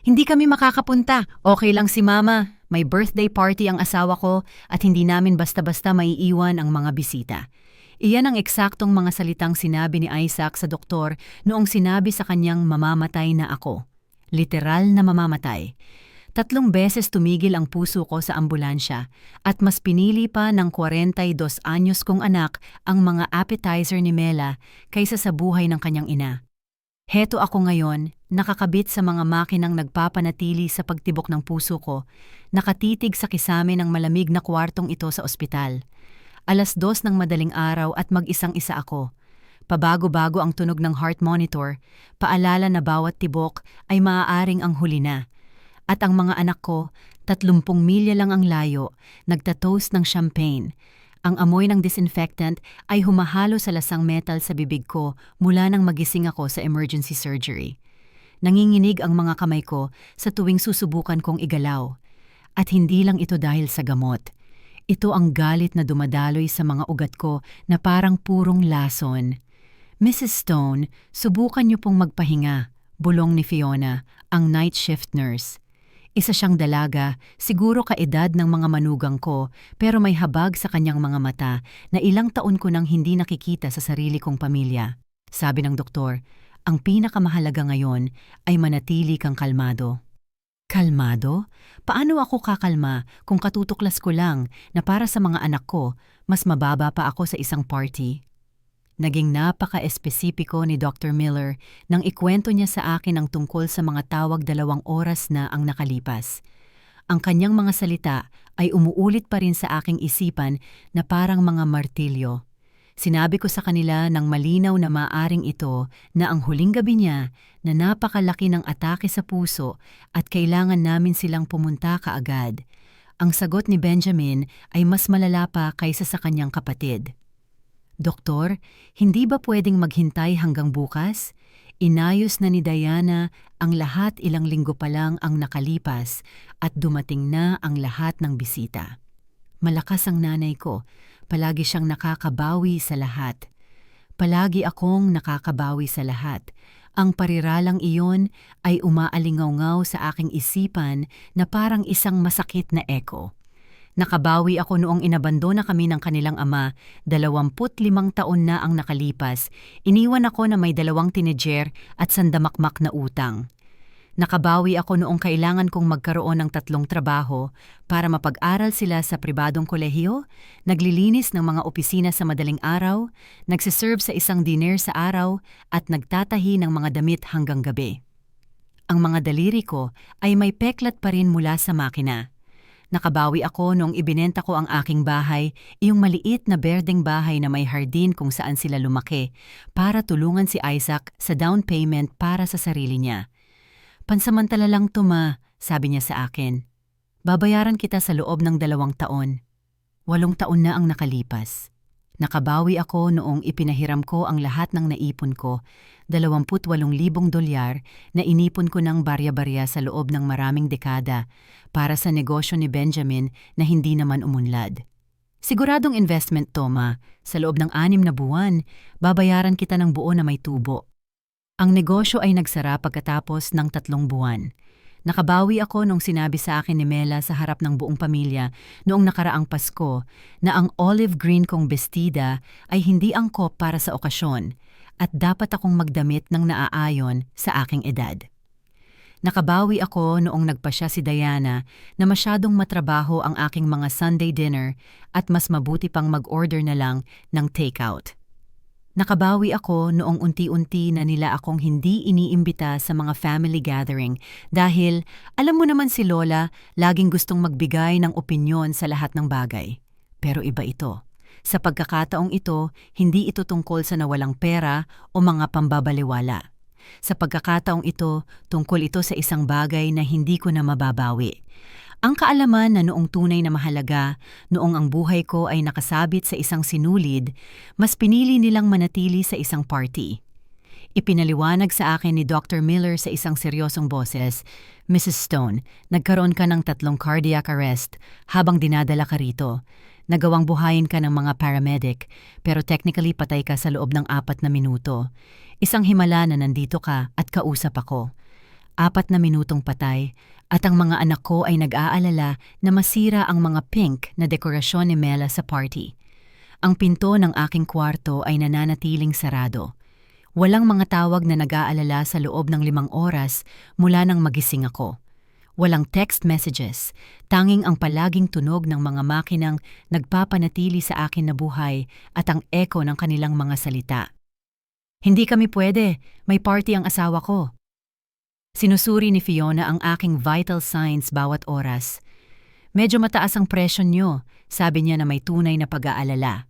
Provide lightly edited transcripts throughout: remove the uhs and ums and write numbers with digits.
Hindi kami makakapunta. Okay lang si Mama. May birthday party ang asawa ko at hindi namin basta-basta maiiwan ang mga bisita. Iyan ang eksaktong mga salitang sinabi ni Isaac sa doktor noong sinabi sa kanyang mamamatay na ako. Literal na mamamatay. 3 beses tumigil ang puso ko sa ambulansya at mas pinili pa ng 42 anyos kong anak ang mga appetizer ni Mela kaysa sa buhay ng kanyang ina. Heto ako ngayon, nakakabit sa mga makinang nagpapanatili sa pagtibok ng puso ko, nakatitig sa kisame ng malamig na kwartong ito sa ospital. 2:00 ng madaling araw at mag-isang-isa ako. Pabago-bago ang tunog ng heart monitor, paalala na bawat tibok ay maaaring ang huli na. At ang mga anak ko, 30 milya lang ang layo, nagtatoast ng champagne. Ang amoy ng disinfectant ay humahalo sa lasang metal sa bibig ko mula nang magising ako sa emergency surgery. Nanginginig ang mga kamay ko sa tuwing susubukan kong igalaw. At hindi lang ito dahil sa gamot. Ito ang galit na dumadaloy sa mga ugat ko na parang purong lason. Mrs. Stone, subukan niyo pong magpahinga, bulong ni Fiona, ang night shift nurse. Isa siyang dalaga, siguro kaedad ng mga manugang ko, pero may habag sa kanyang mga mata na ilang taon ko nang hindi nakikita sa sarili kong pamilya. Sabi ng doktor, ang pinakamahalaga ngayon ay manatili kang kalmado. Kalmado? Paano ako kakalma kung katutuklas ko lang na para sa mga anak ko, mas mababa pa ako sa isang party? Naging napaka-espesipiko ni Dr. Miller nang ikwento niya sa akin ang tungkol sa mga tawag 2 oras na ang nakalipas. Ang kanyang mga salita ay umuulit pa rin sa aking isipan na parang mga martilyo. Sinabi ko sa kanila ng malinaw na maaring ito na ang huling gabi niya na napakalaki ng atake sa puso at kailangan namin silang pumunta kaagad. Ang sagot ni Benjamin ay mas malala pa kaysa sa kanyang kapatid. Doktor, hindi ba pwedeng maghintay hanggang bukas? Inayos na ni Diana ang lahat, ilang linggo pa lang ang nakalipas at dumating na ang lahat ng bisita. Malakas ang nanay ko, palagi siyang nakakabawi sa lahat. Palagi akong nakakabawi sa lahat. Ang pariralang iyon ay umaalingaw-ngaw sa aking isipan na parang isang masakit na echo. Nakabawi ako noong inabandona kami ng kanilang ama, 25 taon na ang nakalipas. Iniwan ako na may 2 teenager at sandamakmak na utang. Nakabawi ako noong kailangan kong magkaroon ng 3 trabaho para mapag-aral sila sa pribadong kolehiyo, naglilinis ng mga opisina sa madaling araw, nagsiserve sa isang dinner sa araw at nagtatahi ng mga damit hanggang gabi. Ang mga daliri ko ay may peklat pa rin mula sa makina. Nakabawi ako noong ibinenta ko ang aking bahay, iyong maliit na berdeng bahay na may hardin kung saan sila lumaki, para tulungan si Isaac sa down payment para sa sarili niya. Pansamantala lang tuma, sabi niya sa akin. Babayaran kita sa loob ng 2 taon. 8 taon na ang nakalipas. Nakabawi ako noong ipinahiram ko ang lahat ng naipon ko, $28,000 na inipon ko ng barya-barya sa loob ng maraming dekada para sa negosyo ni Benjamin na hindi naman umunlad. Siguradong investment to, Ma. Sa loob ng 6 na buwan, babayaran kita ng buo na may tubo. Ang negosyo ay nagsara pagkatapos ng 3 buwan. Nakabawi ako nung sinabi sa akin ni Mela sa harap ng buong pamilya noong nakaraang Pasko na ang olive green kong bestida ay hindi angkop para sa okasyon at dapat akong magdamit ng naaayon sa aking edad. Nakabawi ako noong nagpasya si Diana na masyadong matrabaho ang aking mga Sunday dinner at mas mabuti pang mag-order na lang ng takeout. Nakabawi ako noong unti-unti na nila akong hindi iniimbita sa mga family gathering dahil alam mo naman si Lola, laging gustong magbigay ng opinyon sa lahat ng bagay. Pero iba ito. Sa pagkakataong ito, hindi ito tungkol sa nawalang pera o mga pambabaliwala. Sa pagkakataong ito, tungkol ito sa isang bagay na hindi ko na mababawi. Ang kaalaman na noong tunay na mahalaga, noong ang buhay ko ay nakasabit sa isang sinulid, mas pinili nilang manatili sa isang party. Ipinaliwanag sa akin ni Dr. Miller sa isang seryosong boses, Mrs. Stone, nagkaroon ka ng 3 cardiac arrest habang dinadala ka rito. Nagawang buhayin ka ng mga paramedic, pero technically patay ka sa loob ng 4 na minuto. Isang himala na nandito ka at kausap ako. 4 na minutong patay, at ang mga anak ko ay nag-aalala na masira ang mga pink na dekorasyon ni Mela sa party. Ang pinto ng aking kwarto ay nananatiling sarado. Walang mga tawag na nag-aalala sa loob ng 5 oras mula nang magising ako. Walang text messages, tanging ang palaging tunog ng mga makinang nagpapanatili sa akin na buhay at ang echo ng kanilang mga salita. Hindi kami pwede, may party ang asawa ko. Sinusuri ni Fiona ang aking vital signs bawat oras. Medyo mataas ang presyon niyo, sabi niya na may tunay na pag-aalala.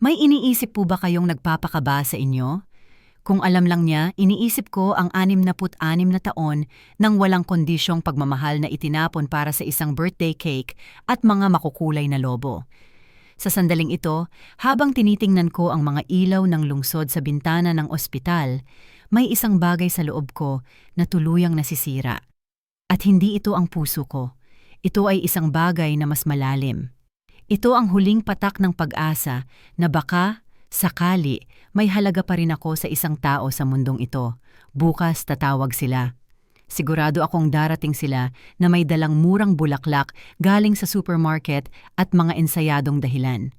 May iniisip po ba kayong nagpapakaba sa inyo? Kung alam lang niya, iniisip ko ang 66 na taon ng walang kondisyong pagmamahal na itinapon para sa isang birthday cake at mga makukulay na lobo. Sa sandaling ito, habang tinitingnan ko ang mga ilaw ng lungsod sa bintana ng ospital, may isang bagay sa loob ko na tuluyang nasisira. At hindi ito ang puso ko. Ito ay isang bagay na mas malalim. Ito ang huling patak ng pag-asa na baka, sakali, may halaga pa rin ako sa isang tao sa mundong ito. Bukas tatawag sila. Sigurado akong darating sila na may dalang murang bulaklak galing sa supermarket at mga ensayadong dahilan.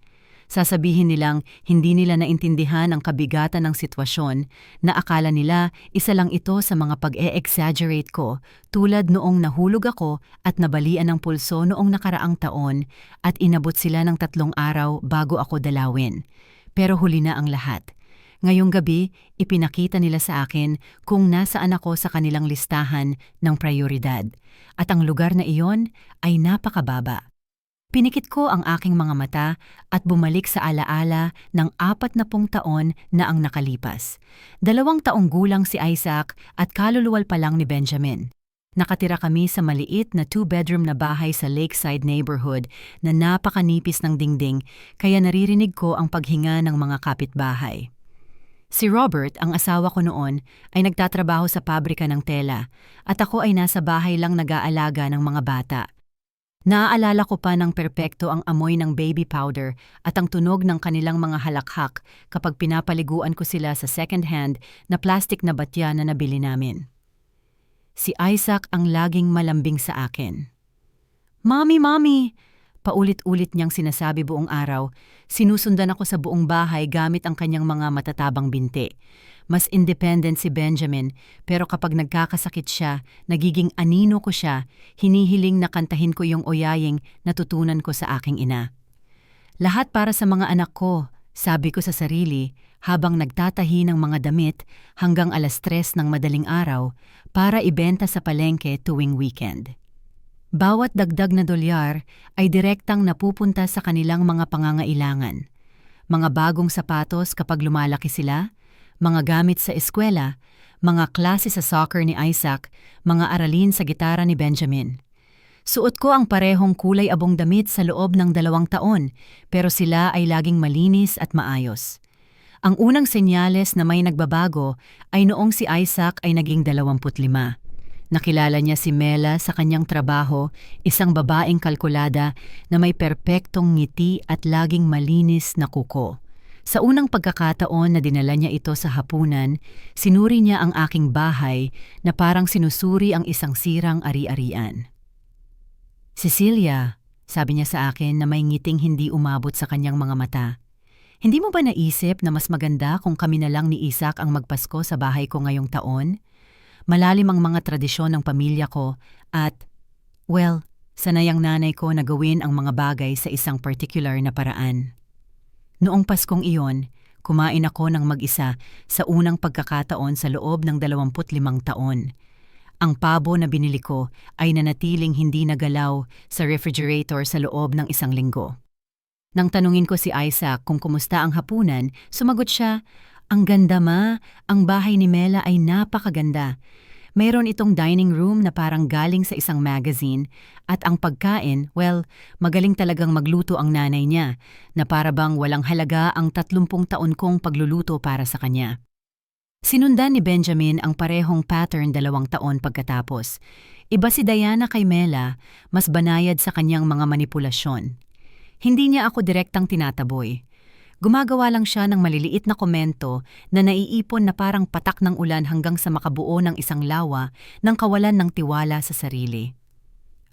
Sasabihin nilang hindi nila naintindihan ang kabigatan ng sitwasyon na akala nila isa lang ito sa mga pag-e-exaggerate ko tulad noong nahulog ako at nabalian ng pulso noong nakaraang taon at inabot sila ng 3 araw bago ako dalawin. Pero huli na ang lahat. Ngayong gabi, ipinakita nila sa akin kung nasaan ako sa kanilang listahan ng prioridad at ang lugar na iyon ay napakababa. Pinikit ko ang aking mga mata at bumalik sa alaala ng 40 taon na ang nakalipas. 2 taong gulang si Isaac at kaluluwal pa lang ni Benjamin. Nakatira kami sa maliit na 2-bedroom na bahay sa Lakeside neighborhood na napakanipis ng dingding kaya naririnig ko ang paghinga ng mga kapitbahay. Si Robert, ang asawa ko noon, ay nagtatrabaho sa pabrika ng tela at ako ay nasa bahay lang nag-aalaga ng mga bata. Naaalala ko pa ng perpekto ang amoy ng baby powder at ang tunog ng kanilang mga halakhak kapag pinapaliguan ko sila sa second-hand na plastic na batya na nabili namin. Si Isaac ang laging malambing sa akin. "Mommy, Mommy!" Paulit-ulit niyang sinasabi buong araw. Sinusundan ako sa buong bahay gamit ang kanyang mga matatabang binti. Mas independent si Benjamin, pero kapag nagkakasakit siya, nagiging anino ko siya, hinihiling na kantahin ko yung oyaying natutunan ko sa aking ina. Lahat para sa mga anak ko, sabi ko sa sarili, habang nagtatahi ng mga damit hanggang 3:00 ng madaling araw para ibenta sa palengke tuwing weekend. Bawat dagdag na dolyar ay direktang napupunta sa kanilang mga pangangailangan. Mga bagong sapatos kapag lumalaki sila, mga gamit sa eskwela, mga klase sa soccer ni Isaac, mga aralin sa gitara ni Benjamin. Suot ko ang parehong kulay abong damit sa loob ng 2 taon, pero sila ay laging malinis at maayos. Ang unang senyales na may nagbabago ay noong si Isaac ay naging 25. Nakilala niya si Mela sa kanyang trabaho, isang babaeng kalkulada na may perpektong ngiti at laging malinis na kuko. Sa unang pagkakataon na dinala niya ito sa hapunan, sinuri niya ang aking bahay na parang sinusuri ang isang sirang ari-arian. "Cecilia," sabi niya sa akin na may ngiting hindi umabot sa kanyang mga mata. "Hindi mo ba naisip na mas maganda kung kami na lang ni Isaac ang magpasko sa bahay ko ngayong taon? Malalim ang mga tradisyon ng pamilya ko at, well, sanay ang nanay ko na gawin ang mga bagay sa isang particular na paraan." Noong Paskong iyon, kumain ako ng mag-isa sa unang pagkakataon sa loob ng 25 taon. Ang pabo na binili ko ay nanatiling hindi nagalaw sa refrigerator sa loob ng 1 linggo. Nang tanungin ko si Isaac kung kumusta ang hapunan, sumagot siya, "Ang ganda ma, ang bahay ni Mela ay napakaganda. Mayroon itong dining room na parang galing sa isang magazine at ang pagkain, well, magaling talagang magluto ang nanay niya na para bang walang halaga ang 30 taon kong pagluluto para sa kanya." Sinundan ni Benjamin ang parehong pattern 2 taon pagkatapos. Iba si Diana kay Mela, mas banayad sa kanyang mga manipulasyon. Hindi niya ako direktang tinataboy. Gumagawa lang siya ng maliliit na komento na naiipon na parang patak ng ulan hanggang sa makabuo ng isang lawa ng kawalan ng tiwala sa sarili.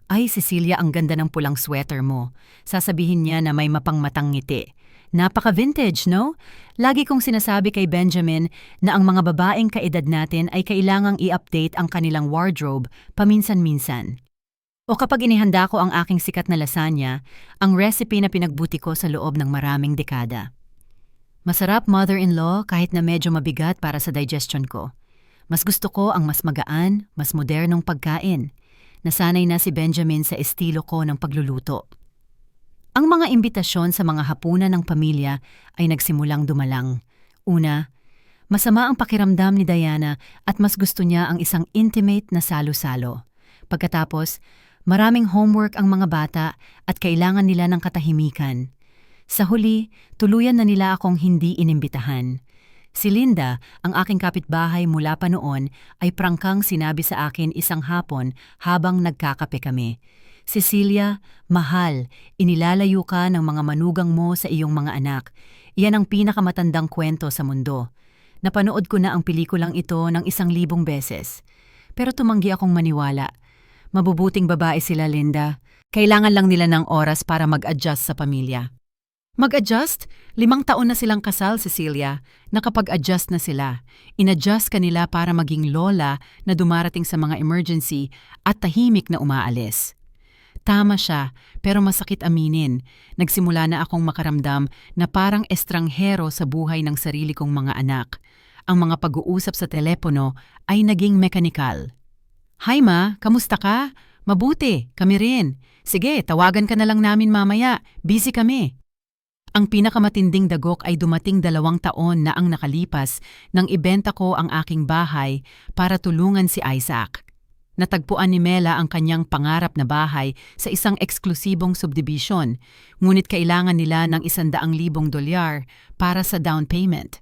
Ay, Cecilia, ang ganda ng pulang sweater mo. Sasabihin niya na may mapangmatang ngiti. Napaka-vintage, no? Lagi kong sinasabi kay Benjamin na ang mga babaeng kaedad natin ay kailangang i-update ang kanilang wardrobe paminsan-minsan. O kapag inihanda ko ang aking sikat na lasagna, ang recipe na pinagbuti ko sa loob ng maraming dekada. Masarap, mother-in-law, kahit na medyo mabigat para sa digestion ko. Mas gusto ko ang mas magaan, mas modernong pagkain. Nasanay na si Benjamin sa estilo ko ng pagluluto. Ang mga imbitasyon sa mga hapunan ng pamilya ay nagsimulang dumalang. Una, masama ang pakiramdam ni Diana at mas gusto niya ang isang intimate na salo-salo. Pagkatapos, maraming homework ang mga bata at kailangan nila ng katahimikan. Sa huli, tuluyan na nila akong hindi inimbitahan. Si Linda, ang aking kapitbahay mula pa noon, ay prangkang sinabi sa akin isang hapon habang nagkakape kami. Cecilia, mahal, inilalayo ka ng mga manugang mo sa iyong mga anak. Iyan ang pinakamatandang kwento sa mundo. Napanood ko na ang pelikulang ito ng 1,000 beses. Pero tumanggi akong maniwala. Mabubuting babae sila, Linda. Kailangan lang nila ng oras para mag-adjust sa pamilya. Mag-adjust? 5 taon na silang kasal, Cecilia. Nakapag-adjust na sila. In-adjust kanila para maging lola na dumarating sa mga emergency at tahimik na umaalis. Tama siya, pero masakit aminin. Nagsimula na akong makaramdam na parang estranghero sa buhay ng sarili kong mga anak. Ang mga pag-uusap sa telepono ay naging mekanikal. Hi ma, kamusta ka? Mabuti, kami rin. Sige, tawagan ka na lang namin mamaya, busy kami. Ang pinakamatinding dagok ay dumating 2 taon na ang nakalipas nang ibenta ko ang aking bahay para tulungan si Isaac. Natagpuan ni Mela ang kanyang pangarap na bahay sa isang eksklusibong subdivision, ngunit kailangan nila ng $100,000 para sa down payment.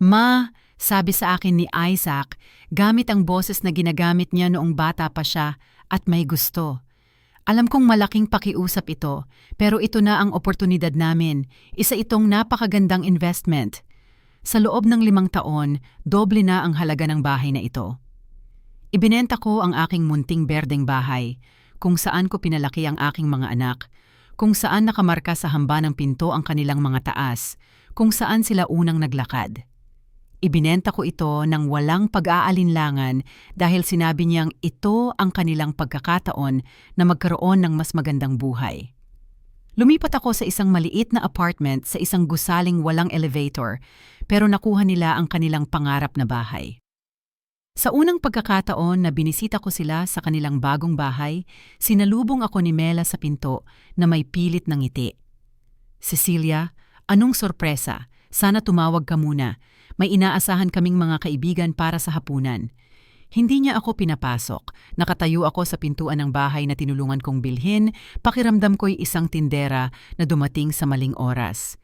Ma, sabi sa akin ni Isaac, gamit ang boses na ginagamit niya noong bata pa siya at may gusto. Alam kong malaking pakiusap ito, pero ito na ang oportunidad namin. Isa itong napakagandang investment. Sa loob ng 5 taon, doble na ang halaga ng bahay na ito. Ibinenta ko ang aking munting berdeng bahay, kung saan ko pinalaki ang aking mga anak, kung saan nakamarka sa hamba ng pinto ang kanilang mga taas, kung saan sila unang naglakad. Ibinenta ko ito ng walang pag-aalinlangan dahil sinabi niyang ito ang kanilang pagkakataon na magkaroon ng mas magandang buhay. Lumipat ako sa isang maliit na apartment sa isang gusaling walang elevator, pero nakuha nila ang kanilang pangarap na bahay. Sa unang pagkakataon na binisita ko sila sa kanilang bagong bahay, sinalubong ako ni Mela sa pinto na may pilit ng ngiti. Cecilia, anong sorpresa? Sana tumawag ka muna. May inaasahan kaming mga kaibigan para sa hapunan. Hindi niya ako pinapasok. Nakatayo ako sa pintuan ng bahay na tinulungan kong bilhin, pakiramdam ko'y isang tindera na dumating sa maling oras.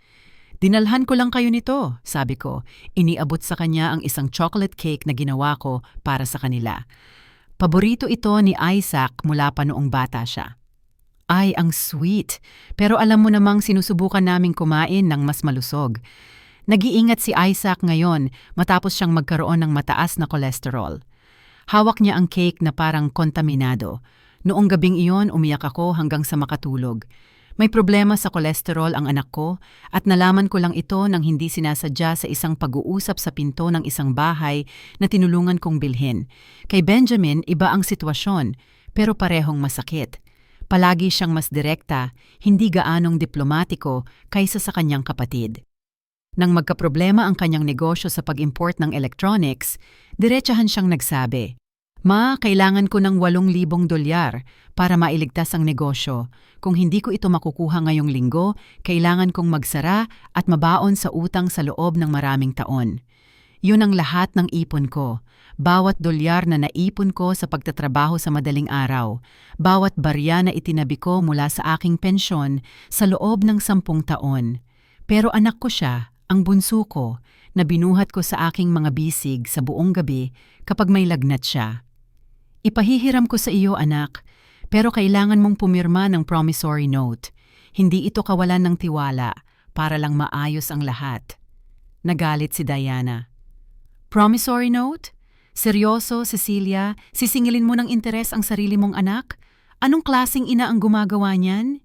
Dinalhan ko lang kayo nito, sabi ko. Iniabot sa kanya ang isang chocolate cake na ginawa ko para sa kanila. Paborito ito ni Isaac mula pa noong bata siya. Ay, ang sweet. Pero alam mo namang sinusubukan naming kumain ng mas malusog. Nag-iingat si Isaac ngayon matapos siyang magkaroon ng mataas na kolesterol. Hawak niya ang cake na parang kontaminado. Noong gabing iyon, umiyak ako hanggang sa makatulog. May problema sa kolesterol ang anak ko at nalaman ko lang ito nang hindi sinasadya sa isang pag-uusap sa pinto ng isang bahay na tinulungan kong bilhin. Kay Benjamin, iba ang sitwasyon, pero parehong masakit. Palagi siyang mas direkta, hindi gaanong diplomatiko kaysa sa kanyang kapatid. Nang magkaproblema ang kanyang negosyo sa pag-import ng electronics, diretsahan siyang nagsabi, Ma, kailangan ko ng $8,000 para mailigtas ang negosyo. Kung hindi ko ito makukuha ngayong linggo, kailangan kong magsara at mabaon sa utang sa loob ng maraming taon. Yun ang lahat ng ipon ko. Bawat dolyar na naipon ko sa pagtatrabaho sa madaling araw. Bawat barya na itinabi ko mula sa aking pensyon sa loob ng 10 taon. Pero anak ko siya, ang bunso ko, na binuhat ko sa aking mga bisig sa buong gabi kapag may lagnat siya. Ipahihiram ko sa iyo, anak, pero kailangan mong pumirma ng promissory note. Hindi ito kawalan ng tiwala. para lang maayos ang lahat. Nagalit si Diana. Promissory note? Seryoso, Cecilia? Sisingilin mo ng interes ang sarili mong anak? Anong klaseng ina ang gumagawa niyan?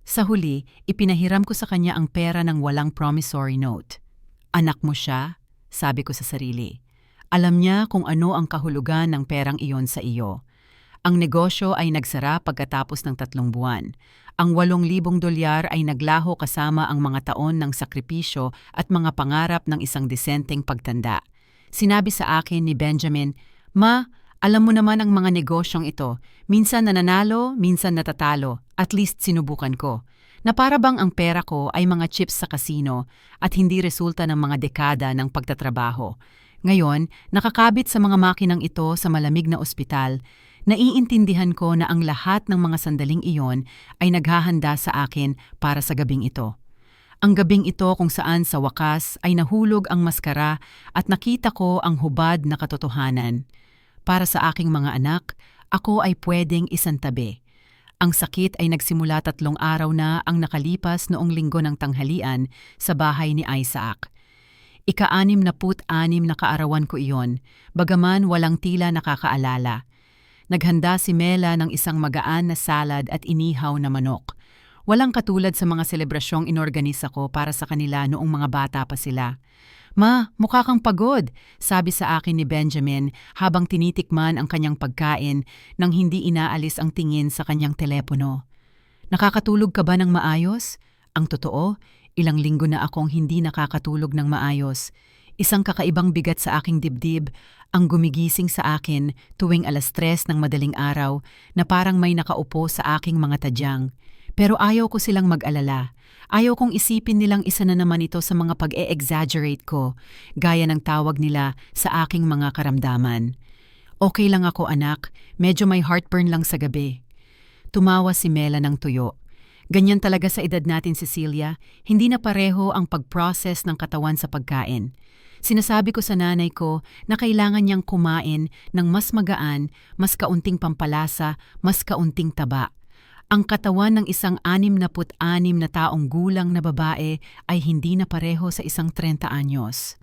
Sa huli, ipinahiram ko sa kanya ang pera ng walang promissory note. Anak mo siya? Sabi ko sa sarili. Alam niya kung ano ang kahulugan ng perang iyon sa iyo. Ang negosyo ay nagsara pagkatapos ng 3 buwan. Ang $8,000 ay naglaho kasama ang mga taon ng sakripisyo at mga pangarap ng isang disenteng pagtanda. Sinabi sa akin ni Benjamin, "Ma, alam mo naman ang mga negosyong ito. Minsan nananalo, minsan natatalo. At least sinubukan ko. Na para bang ang pera ko ay mga chips sa kasino at hindi resulta ng mga dekada ng pagtatrabaho. Ngayon, nakakabit sa mga makinang ito sa malamig na ospital. Naiintindihan ko na ang lahat ng mga sandaling iyon ay naghahanda sa akin para sa gabing ito. Ang gabing ito kung saan sa wakas ay nahulog ang maskara at nakita ko ang hubad na katotohanan. Para sa aking mga anak, ako ay pwedeng isantabi. Ang sakit ay nagsimula 3 araw na ang nakalipas noong linggo ng tanghalian sa bahay ni Isaac. Ika-66 na kaarawan ko iyon, bagaman walang tila nakakaalala. Naghanda si Mela ng isang magaan na salad at inihaw na manok. Walang katulad sa mga selebrasyong inorganisa ko para sa kanila noong mga bata pa sila. "Ma, mukha kang pagod," sabi sa akin ni Benjamin habang tinitikman ang kanyang pagkain nang hindi inaalis ang tingin sa kanyang telepono. "Nakakatulog ka ba ng maayos?" Ang totoo, ilang linggo na akong hindi nakakatulog ng maayos. Isang kakaibang bigat sa aking dibdib ang gumigising sa akin tuwing 3:00 ng madaling araw na parang may nakaupo sa aking mga tadyang. Pero ayaw ko silang mag-alala. Ayaw kong isipin nilang isa na naman ito sa mga pag-e-exaggerate ko, gaya ng tawag nila sa aking mga karamdaman. "Okay lang ako, anak. Medyo may heartburn lang sa gabi." Tumawa si Mela ng tuyo. "Ganyan talaga sa edad natin, Cecilia. Hindi na pareho ang pag-process ng katawan sa pagkain. Sinasabi ko sa nanay ko na kailangan niyang kumain ng mas magaan, mas kaunting pampalasa, mas kaunting taba. Ang katawan ng isang 66 na taong gulang na babae ay hindi na pareho sa isang 30 anyos."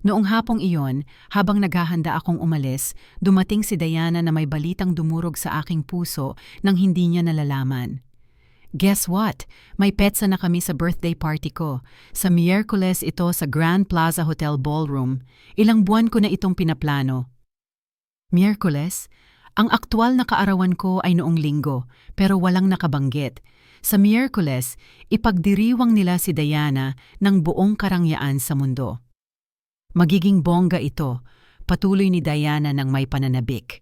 Noong hapong iyon, habang naghahanda akong umalis, dumating si Diana na may balitang dumurog sa aking puso nang hindi niya nalalaman. "Guess what? May petsa na kami sa birthday party ko. Sa Miyerkules ito sa Grand Plaza Hotel Ballroom. Ilang buwan ko na itong pinaplano." Miyerkules? Ang aktwal na kaarawan ko ay noong Linggo, pero walang nakabanggit. Sa Miyerkules, ipagdiriwang nila si Diana ng buong karangyaan sa mundo. "Magiging bongga ito," patuloy ni Diana ng may pananabik.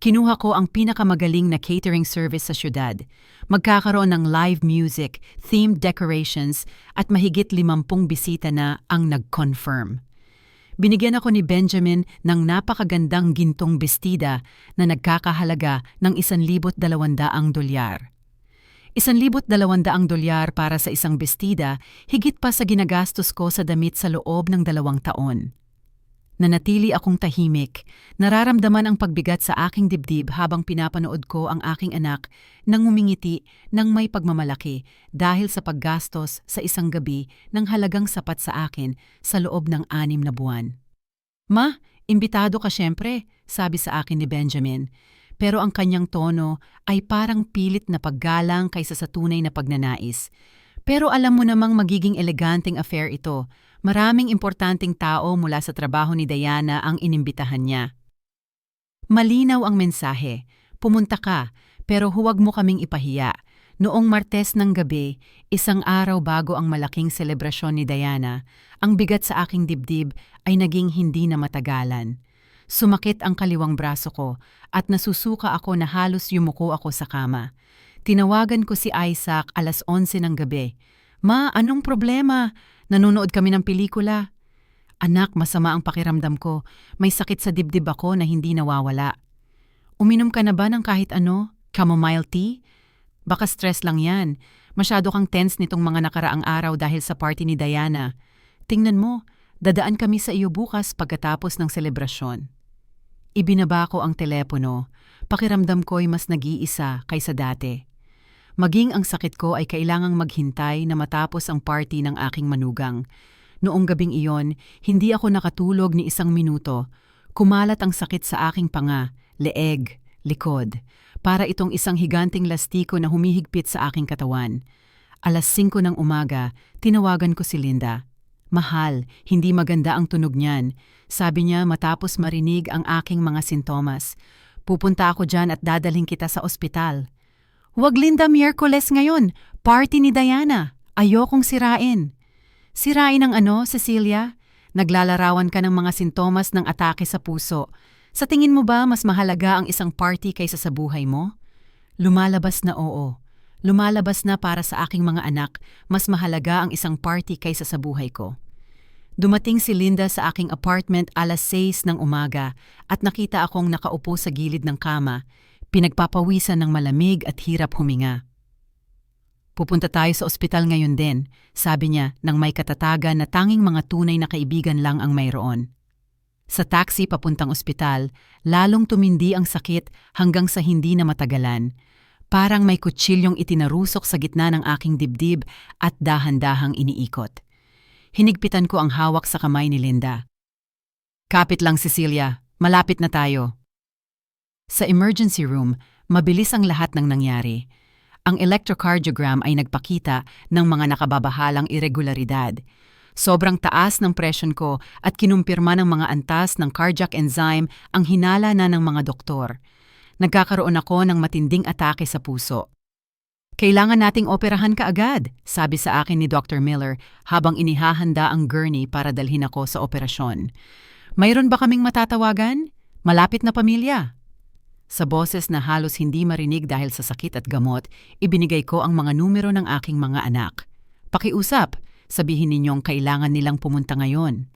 "Kinuha ko ang pinakamagaling na catering service sa syudad. Magkakaroon ng live music, themed decorations, at mahigit 50 bisita na ang nag-confirm." Binigyan ako ni Benjamin ng napakagandang gintong bestida na nagkakahalaga ng $1,200. $1,200 para sa isang bestida, higit pa sa ginagastos ko sa damit sa loob ng 2 taon. Nanatili akong tahimik, nararamdaman ang pagbigat sa aking dibdib habang pinapanood ko ang aking anak nang ngumingiti ng may pagmamalaki dahil sa paggastos sa isang gabi ng halagang sapat sa akin sa loob ng 6 na buwan. "Ma, imbitado ka syempre," sabi sa akin ni Benjamin. Pero ang kanyang tono ay parang pilit na paggalang kaysa sa tunay na pagnanais. "Pero alam mo namang magiging eleganteng affair ito. Maraming importanteng tao mula sa trabaho ni Diana ang inimbitahan niya." Malinaw ang mensahe. Pumunta ka, pero huwag mo kaming ipahiya. Noong Martes ng gabi, isang araw bago ang malaking selebrasyon ni Diana, ang bigat sa aking dibdib ay naging hindi na matagalan. Sumakit ang kaliwang braso ko at nasusuka ako na halos yumuko ako sa kama. Tinawagan ko si Isaac 11:00 ng gabi. "Ma, anong problema? Nanonood kami ng pelikula." "Anak, masama ang pakiramdam ko. May sakit sa dibdib ako na hindi nawawala." "Uminom ka na ba ng kahit ano? Chamomile tea?" "Baka stress lang yan. Masyado kang tense nitong mga nakaraang araw dahil sa party ni Diana. Tingnan mo, dadaan kami sa iyo bukas pagkatapos ng selebrasyon." Ibinaba ko ang telepono. Pakiramdam ko'y mas nag-iisa kaysa dati. Maging ang sakit ko ay kailangang maghintay na matapos ang party ng aking manugang. Noong gabing iyon, hindi ako nakatulog ni isang minuto. Kumalat ang sakit sa aking panga, leeg, likod. Para itong isang higanting lastiko na humihigpit sa aking katawan. 5:00 ng umaga, tinawagan ko si Linda. Mahal, hindi maganda ang tunog niyan. Sabi niya matapos marinig ang aking mga sintomas. Pupunta ako dyan at dadalhin kita sa ospital. Huwag Linda, Miyerkules ngayon. Party ni Diana. Ayokong sirain. Sirain ang ano, Cecilia? Naglalarawan ka ng mga sintomas ng atake sa puso. Sa tingin mo ba mas mahalaga ang isang party kaysa sa buhay mo? Lumalabas na oo. Lumalabas na para sa aking mga anak, mas mahalaga ang isang party kaysa sa buhay ko. Dumating si Linda sa aking apartment 6:00 ng umaga at nakita akong nakaupo sa gilid ng kama, pinagpapawisan ng malamig at hirap huminga. Pupunta tayo sa ospital ngayon din, sabi niya nang may katatagan na tanging mga tunay na kaibigan lang ang mayroon. Sa taxi papuntang ospital, lalong tumindi ang sakit hanggang sa hindi na matagalan. Parang may kutsilyong itinarusok sa gitna ng aking dibdib at dahan-dahang iniikot. Hinigpitan ko ang hawak sa kamay ni Linda. Kapit lang Cecilia, malapit na tayo. Sa emergency room, mabilis ang lahat ng nangyari. Ang electrocardiogram ay nagpakita ng mga nakababahalang irregularidad. Sobrang taas ng presyon ko at kinumpirma ng mga antas ng cardiac enzyme ang hinala na ng mga doktor. Nagkakaroon ako ng matinding atake sa puso. Kailangan nating operahan ka agad, sabi sa akin ni Dr. Miller habang inihahanda ang gurney para dalhin ako sa operasyon. Mayroon ba kaming matatawagan? Malapit na pamilya? Sa boses na halos hindi marinig dahil sa sakit at gamot, ibinigay ko ang mga numero ng aking mga anak. Pakiusap, sabihin ninyong kailangan nilang pumunta ngayon.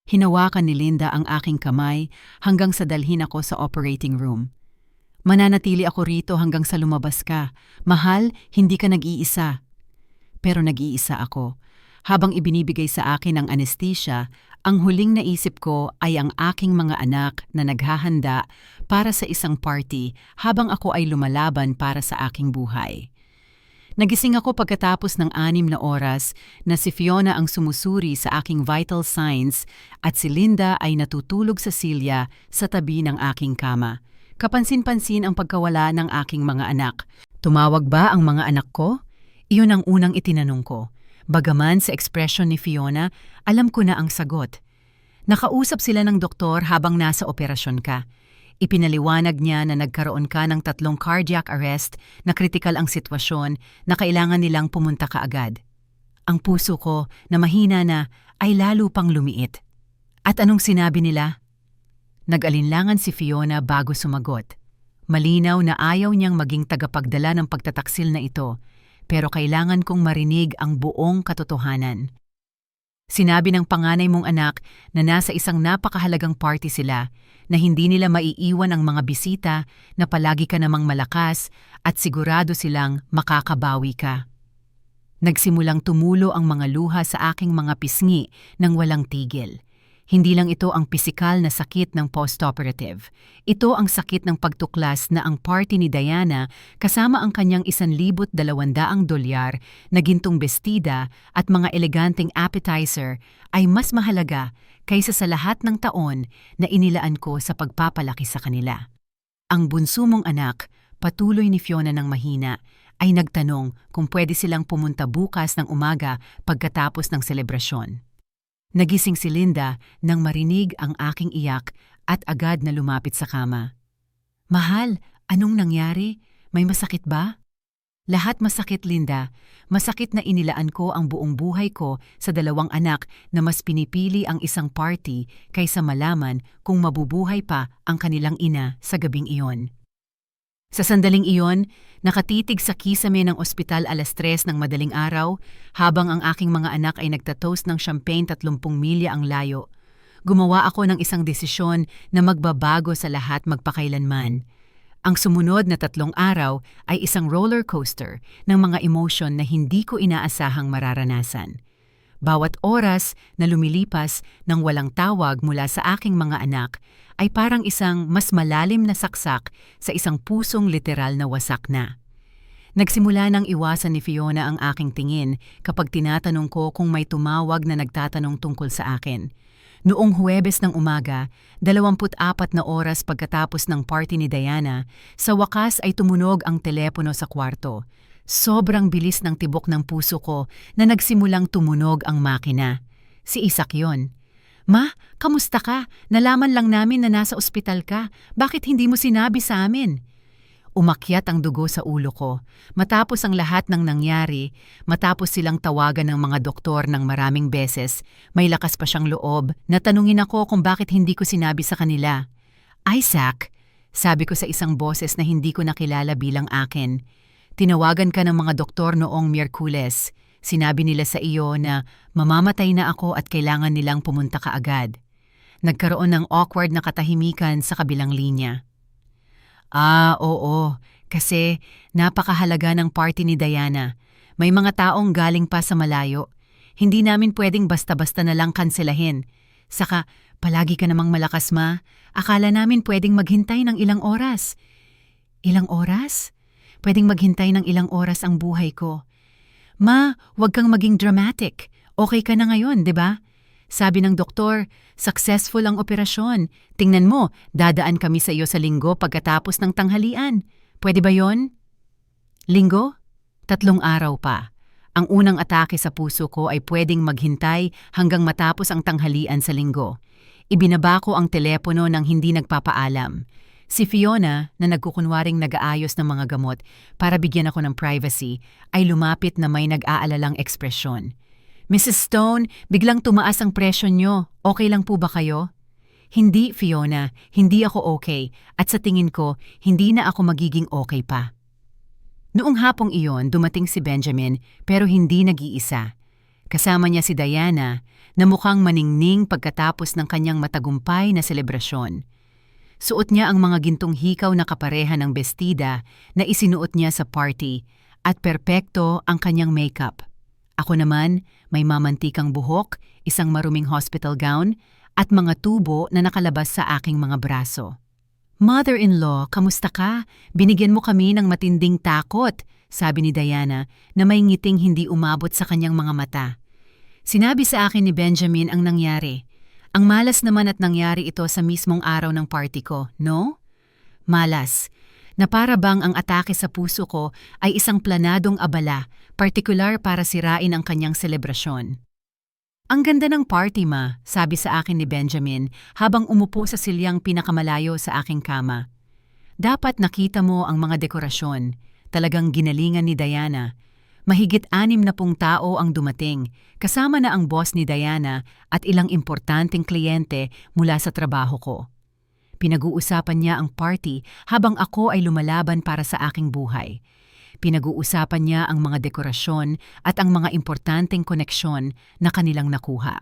Hinawakan ni Linda ang aking kamay hanggang sa dalhin ako sa operating room. Mananatili ako rito hanggang sa lumabas ka. Mahal, hindi ka nag-iisa. Pero nag-iisa ako. Habang ibinibigay sa akin ang anesthesia, ang huling naisip ko ay ang aking mga anak na naghahanda para sa isang party habang ako ay lumalaban para sa aking buhay. Nagising ako pagkatapos ng 6 na oras na si Fiona ang sumusuri sa aking vital signs at si Linda ay natutulog sa silya sa tabi ng aking kama. Kapansin-pansin ang pagkawala ng aking mga anak. Tumawag ba ang mga anak ko? Iyon ang unang itinanong ko. Bagaman sa ekspresyon ni Fiona, alam ko na ang sagot. Nakausap sila ng doktor habang nasa operasyon ka. Ipinaliwanag niya na nagkaroon ka ng 3 cardiac arrest na kritikal ang sitwasyon na kailangan nilang pumunta kaagad. Ang puso ko na mahina na ay lalo pang lumiit. At anong sinabi nila? Nag-alinlangan si Fiona bago sumagot. Malinaw na ayaw niyang maging tagapagdala ng pagtataksil na ito, pero kailangan kong marinig ang buong katotohanan. Sinabi ng panganay mong anak na nasa isang napakahalagang party sila, na hindi nila maiiwan ang mga bisita, na palagi ka namang malakas at sigurado silang makakabawi ka. Nagsimulang tumulo ang mga luha sa aking mga pisngi nang walang tigil. Hindi lang ito ang pisikal na sakit ng post-operative. Ito ang sakit ng pagtuklas na ang party ni Diana kasama ang kanyang $1,200 na gintong bestida at mga eleganteng appetizer ay mas mahalaga kaysa sa lahat ng taon na inilaan ko sa pagpapalaki sa kanila. Ang bunso mong anak, patuloy ni Fiona ng mahina, ay nagtanong kung pwede silang pumunta bukas ng umaga pagkatapos ng selebrasyon. Nagising si Linda nang marinig ang aking iyak at agad na lumapit sa kama. Mahal, anong nangyari? May masakit ba? Lahat masakit, Linda. Masakit na inilaan ko ang buong buhay ko sa 2 anak na mas pinipili ang isang party kaysa malaman kung mabubuhay pa ang kanilang ina sa gabing iyon. Sa sandaling iyon, nakatitig sa kisame ng ospital 3:00 ng madaling araw habang ang aking mga anak ay nagtatoast ng champagne 30 milya ang layo. Gumawa ako ng isang desisyon na magbabago sa lahat magpakailanman. Ang sumunod na 3 araw ay isang roller coaster ng mga emosyon na hindi ko inaasahang mararanasan. Bawat oras na lumilipas nang walang tawag mula sa aking mga anak ay parang isang mas malalim na saksak sa isang pusong literal na wasak na. Nagsimula nang iwasan ni Fiona ang aking tingin kapag tinatanong ko kung may tumawag na nagtatanong tungkol sa akin. Noong Huwebes ng umaga, 24 na oras pagkatapos ng party ni Diana, sa wakas ay tumunog ang telepono sa kwarto. Sobrang bilis ng tibok ng puso ko na nagsimulang tumunog ang makina. Si Isaac yon. "Ma, kamusta ka? Nalaman lang namin na nasa ospital ka. Bakit hindi mo sinabi sa amin?" Umakyat ang dugo sa ulo ko. Matapos ang lahat ng nangyari, matapos silang tawagan ng mga doktor ng maraming beses, may lakas pa siyang loob na tanungin ako kung bakit hindi ko sinabi sa kanila. "Isaac," sabi ko sa isang boses na hindi ko nakilala bilang akin, "tinawagan ka ng mga doktor noong Miyerkules. Sinabi nila sa iyo na mamamatay na ako at kailangan nilang pumunta ka agad." Nagkaroon ng awkward na katahimikan sa kabilang linya. Oo. Kasi napakahalaga ng party ni Diana. May mga taong galing pa sa malayo. Hindi namin pwedeng basta-basta na lang kanselahin. Saka, palagi ka namang malakas, Ma. Akala namin pwedeng maghintay ng ilang oras. Ilang oras? Pwedeng maghintay ng ilang oras ang buhay ko. "Ma, huwag kang maging dramatic. Okay ka na ngayon, di ba? Sabi ng doktor, successful ang operasyon. Tingnan mo, dadaan kami sa iyo sa Linggo pagkatapos ng tanghalian. Pwede ba yon?" Linggo? 3 araw pa. Ang unang atake sa puso ko ay pwedeng maghintay hanggang matapos ang tanghalian sa Linggo. Ibinaba ko ang telepono nang hindi nagpapaalam. Si Fiona, na nagkukunwaring nag-aayos ng mga gamot para bigyan ako ng privacy, ay lumapit na may nag-aalalang ekspresyon. "Mrs. Stone, biglang tumaas ang presyon nyo. Okay lang po ba kayo?" "Hindi, Fiona. Hindi ako okay. At sa tingin ko, hindi na ako magiging okay pa." Noong hapong iyon, dumating si Benjamin pero hindi nag-iisa. Kasama niya si Diana na mukhang maningning pagkatapos ng kanyang matagumpay na selebrasyon. Suot niya ang mga gintong hikaw na kapareha ng bestida na isinuot niya sa party at perpekto ang kanyang makeup. Ako naman, may mamantikang buhok, isang maruming hospital gown, at mga tubo na nakalabas sa aking mga braso. "Mother-in-law, kamusta ka? Binigyan mo kami ng matinding takot," sabi ni Diana na may ngiting hindi umabot sa kanyang mga mata. Sinabi sa akin ni Benjamin ang nangyari. Ang malas naman at nangyari ito sa mismong araw ng party ko, no? Malas. Na para bang ang atake sa puso ko ay isang planadong abala, partikular para sirain ang kanyang selebrasyon. "Ang ganda ng party, Ma," sabi sa akin ni Benjamin habang umupo sa silyang pinakamalayo sa aking kama. "Dapat nakita mo ang mga dekorasyon. Talagang ginalingan ni Diana. Mahigit 60 tao ang dumating, kasama na ang boss ni Diana at ilang importanteng kliyente mula sa trabaho ko. Pinag-uusapan niya ang party habang ako ay lumalaban para sa aking buhay. Pinag-uusapan niya ang mga dekorasyon at ang mga importanteng koneksyon na kanilang nakuha.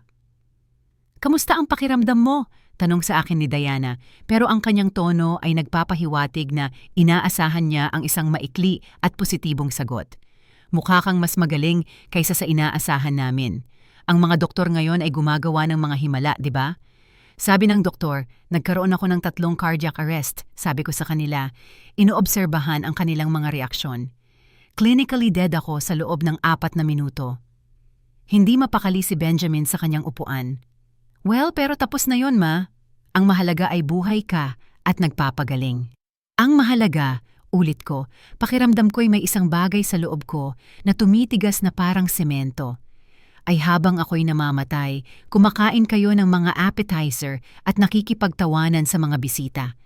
"Kamusta ang pakiramdam mo?" tanong sa akin ni Diana, pero ang kanyang tono ay nagpapahiwatig na inaasahan niya ang isang maikli at positibong sagot. "Mukha kang mas magaling kaysa sa inaasahan namin. Ang mga doktor ngayon ay gumagawa ng mga himala, di ba?" Sabi ng doktor, "Nagkaroon ako ng 3 cardiac arrest," sabi ko sa kanila. Inoobserbahan ang kanilang mga reaksyon. Clinically dead ako sa loob ng 4 na minuto. Hindi mapakali si Benjamin sa kanyang upuan. "Well, pero tapos na yon, Ma. Ang mahalaga ay buhay ka at nagpapagaling." Ang mahalaga, ulit ko, pakiramdam ko'y may isang bagay sa loob ko na tumitigas na parang semento. Ay habang ako'y namamatay, kumakain kayo ng mga appetizer at nakikipagtawanan sa mga bisita.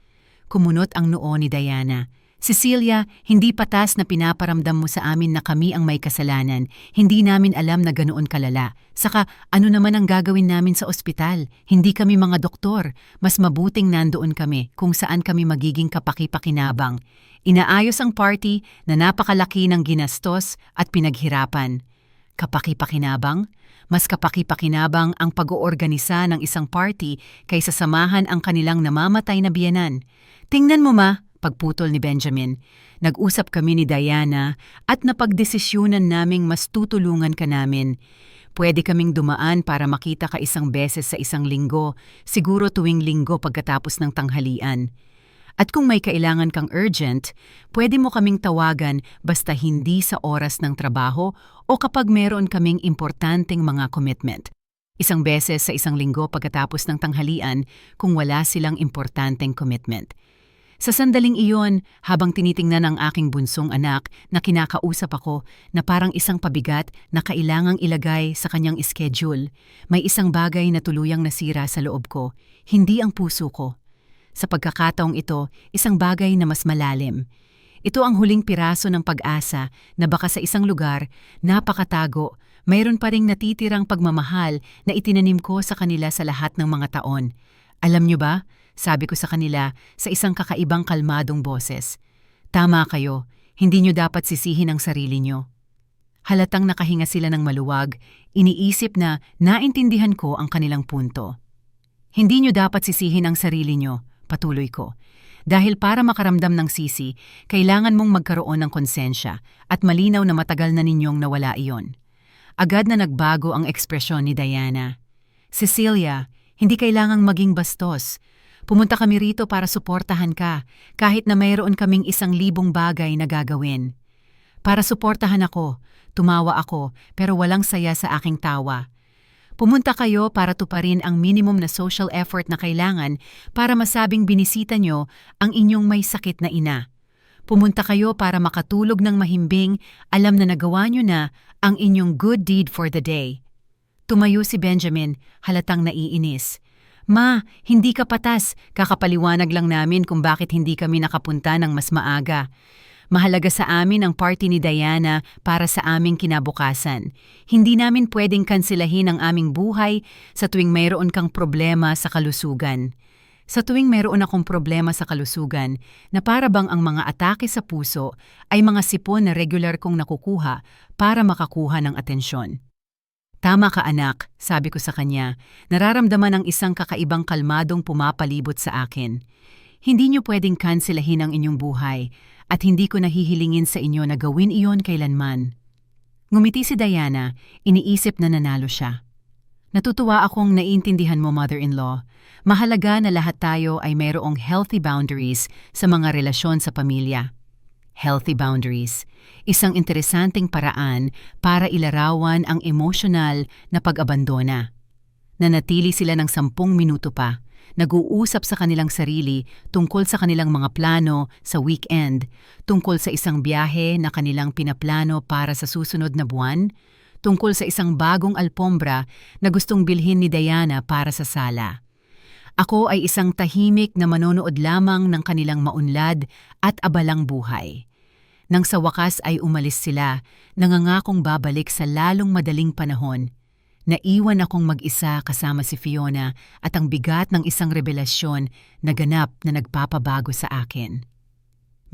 Kumunot ang noo ni Diana. "Cecilia, hindi patas na pinaparamdam mo sa amin na kami ang may kasalanan. Hindi namin alam na ganoon kalala. Saka ano naman ang gagawin namin sa ospital? Hindi kami mga doktor. Mas mabuting nandoon kami kung saan kami magiging kapaki-pakinabang. Inaayos ang party na napakalaki ng ginastos at pinaghirapan. Kapaki-pakinabang? Mas kapaki-pakinabang ang pag-oorganisa ng isang party kaysa samahan ang kanilang namamatay na biyenan. Tingnan mo, Ma," pagputol ni Benjamin. "Nag-usap kami ni Diana at napagdesisyunan naming mas tutulungan ka namin. Pwede kaming dumaan para makita ka isang beses sa isang linggo, siguro tuwing linggo pagkatapos ng tanghalian. At kung may kailangan kang urgent, pwede mo kaming tawagan basta hindi sa oras ng trabaho o kapag meron kaming importanteng mga commitment. Isang beses sa isang linggo pagkatapos ng tanghalian kung wala silang importanteng commitment. Sa sandaling iyon, habang tinitingnan ang aking bunsong anak na kinakausap ako na parang isang pabigat na kailangang ilagay sa kanyang schedule, may isang bagay na tuluyang nasira sa loob ko, hindi ang puso ko. Sa pagkakataong ito, isang bagay na mas malalim. Ito ang huling piraso ng pag-asa na baka sa isang lugar, napakatago, mayroon pa ring natitirang pagmamahal na itinanim ko sa kanila sa lahat ng mga taon. Alam niyo ba? Sabi ko sa kanila sa isang kakaibang kalmadong boses. Tama kayo, hindi niyo dapat sisihin ang sarili niyo. Halatang nakahinga sila ng maluwag, iniisip na naintindihan ko ang kanilang punto. Hindi niyo dapat sisihin ang sarili niyo, patuloy ko. Dahil para makaramdam ng sisi, kailangan mong magkaroon ng konsensya at malinaw na matagal na ninyong nawala iyon. Agad na nagbago ang ekspresyon ni Diana. Cecilia, hindi kailangang maging bastos. Pumunta kami rito para suportahan ka, kahit na mayroon kaming 1,000 bagay na gagawin. Para suportahan ako, tumawa ako, pero walang saya sa aking tawa. Pumunta kayo para tuparin ang minimum na social effort na kailangan para masabing binisita nyo ang inyong may sakit na ina. Pumunta kayo para makatulog ng mahimbing, alam na nagawa nyo na ang inyong good deed for the day. Tumayo si Benjamin, halatang naiinis. Ma, hindi ka patas. Kakapaliwanag lang namin kung bakit hindi kami nakapunta ng mas maaga. Mahalaga sa amin ang party ni Diana para sa aming kinabukasan. Hindi namin pwedeng kanselahin ang aming buhay sa tuwing mayroon kang problema sa kalusugan. Sa tuwing mayroon akong problema sa kalusugan na para bang ang mga atake sa puso ay mga sipon na regular kong nakukuha para makakuha ng atensyon. Tama ka anak, sabi ko sa kanya, nararamdaman ang isang kakaibang kalmadong pumapalibot sa akin. Hindi niyo pwedeng kanselahin ang inyong buhay at hindi ko nahihilingin sa inyo na gawin iyon kailanman. Ngumiti si Diana, iniisip na nanalo siya. Natutuwa akong naiintindihan mo, mother-in-law. Mahalaga na lahat tayo ay mayroong healthy boundaries sa mga relasyon sa pamilya. Healthy boundaries. Isang interesanteng paraan para ilarawan ang emosyonal na pag-abandona. Nanatili sila ng 10 minuto pa, nag-uusap sa kanilang sarili tungkol sa kanilang mga plano sa weekend, tungkol sa isang biyahe na kanilang pinaplano para sa susunod na buwan, tungkol sa isang bagong alpombra na gustong bilhin ni Diana para sa sala. Ako ay isang tahimik na manonood lamang ng kanilang maunlad at abalang buhay. Nang sa wakas ay umalis sila, nangangakong babalik sa lalong madaling panahon. Naiwan akong mag-isa kasama si Fiona at ang bigat ng isang revelasyon na ganap na nagpapabago sa akin.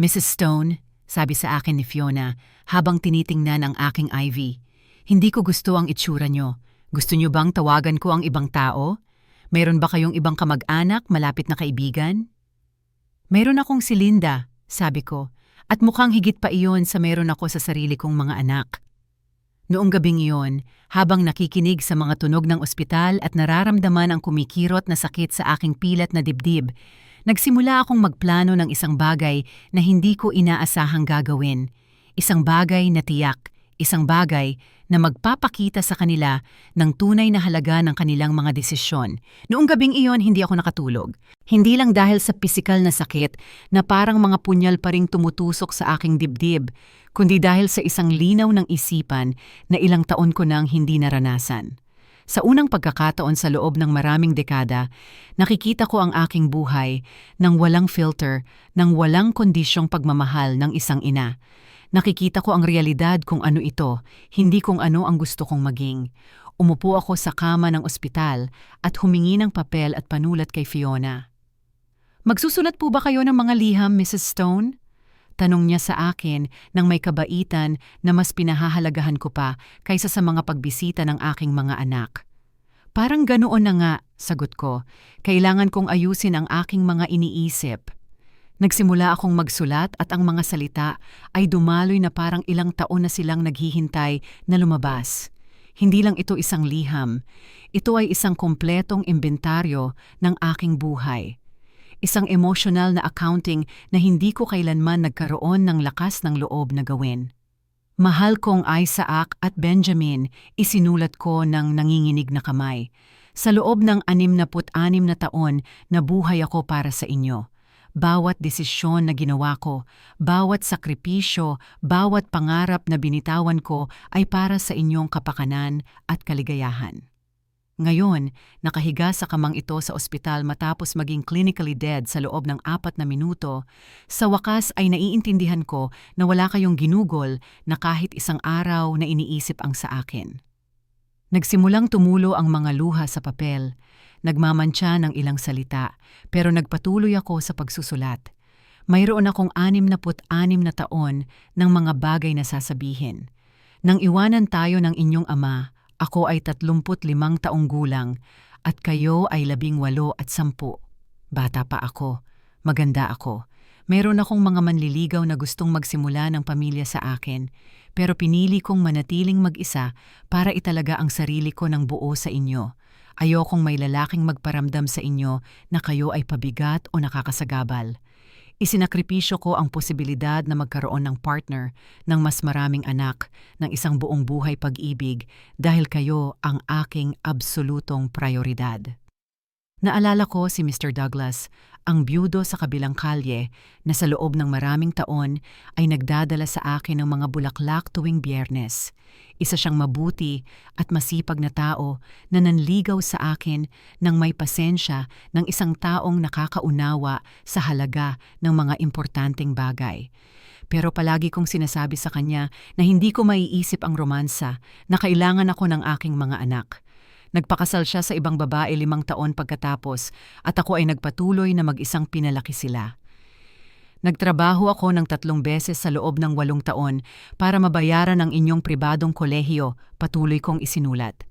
Mrs. Stone, sabi sa akin ni Fiona habang tinitingnan ang aking Ivy, hindi ko gusto ang itsura nyo. Gusto nyo bang tawagan ko ang ibang tao? Mayroon ba kayong ibang kamag-anak, malapit na kaibigan? Mayroon akong si Linda, sabi ko. At mukhang higit pa iyon sa meron ako sa sarili kong mga anak. Noong gabing iyon, habang nakikinig sa mga tunog ng ospital at nararamdaman ang kumikirot na sakit sa aking pilat na dibdib, nagsimula akong magplano ng isang bagay na hindi ko inaasahang gagawin. Isang bagay na tiyak, isang bagay na magpapakita sa kanila ng tunay na halaga ng kanilang mga desisyon. Noong gabing iyon, hindi ako nakatulog. Hindi lang dahil sa pisikal na sakit na parang mga punyal pa ring tumutusok sa aking dibdib, kundi dahil sa isang linaw ng isipan na ilang taon ko nang hindi naranasan. Sa unang pagkakataon sa loob ng maraming dekada, nakikita ko ang aking buhay nang walang filter, nang walang kondisyong pagmamahal ng isang ina. Nakikita ko ang realidad kung ano ito, hindi kung ano ang gusto kong maging. Umupo ako sa kama ng ospital at humingi ng papel at panulat kay Fiona. Magsusulat po ba kayo ng mga liham, Mrs. Stone? Tanong niya sa akin nang may kabaitan na mas pinahahalagahan ko pa kaysa sa mga pagbisita ng aking mga anak. Parang ganoon na nga, sagot ko. Kailangan kong ayusin ang aking mga iniisip. Nagsimula akong magsulat at ang mga salita ay dumaloy na parang ilang taon na silang naghihintay na lumabas. Hindi lang ito isang liham. Ito ay isang kompletong imbentaryo ng aking buhay. Isang emotional na accounting na hindi ko kailanman nagkaroon ng lakas ng loob na gawin. Mahal kong Isaac at Benjamin, isinulat ko ng nanginginig na kamay. Sa loob ng 66 na taon, nabuhay ako para sa inyo. Bawat desisyon na ginawa ko, bawat sakripisyo, bawat pangarap na binitawan ko ay para sa inyong kapakanan at kaligayahan. Ngayon, nakahiga sa kamang ito sa ospital matapos maging clinically dead sa loob ng 4 na minuto, sa wakas ay naiintindihan ko na wala kayong ginugol na kahit isang araw na iniisip ang sa akin. Nagsimulang tumulo ang mga luha sa papel, nagmamantsa ng ilang salita, pero nagpatuloy ako sa pagsusulat. Mayroon akong 66 na taon ng mga bagay na sasabihin. Nang iwanan tayo ng inyong ama, ako ay 35 taong gulang at kayo ay 18 at 10. Bata pa ako, maganda ako. Meron akong mga manliligaw na gustong magsimula ng pamilya sa akin, pero pinili kong manatiling mag-isa para italaga ang sarili ko ng buo sa inyo. Ayokong may lalaking magparamdam sa inyo na kayo ay pabigat o nakakasagabal. Isinakripisyo ko ang posibilidad na magkaroon ng partner, ng mas maraming anak, ng isang buong buhay pag-ibig dahil kayo ang aking absolutong prioridad. Naalala ko si Mr. Douglas, ang byudo sa kabilang kalye na sa loob ng maraming taon ay nagdadala sa akin ng mga bulaklak tuwing Biyernes. Isa siyang mabuti at masipag na tao na nanligaw sa akin ng may pasensya ng isang taong nakakaunawa sa halaga ng mga importanteng bagay. Pero palagi kong sinasabi sa kanya na hindi ko maiisip ang romansa, na kailangan ako ng aking mga anak. Nagpakasal siya sa ibang babae 5 taon pagkatapos at ako ay nagpatuloy na mag-isang pinalaki sila. Nagtrabaho ako ng 3 beses sa loob ng 8 taon para mabayaran ang inyong pribadong kolehiyo, patuloy kong isinulat.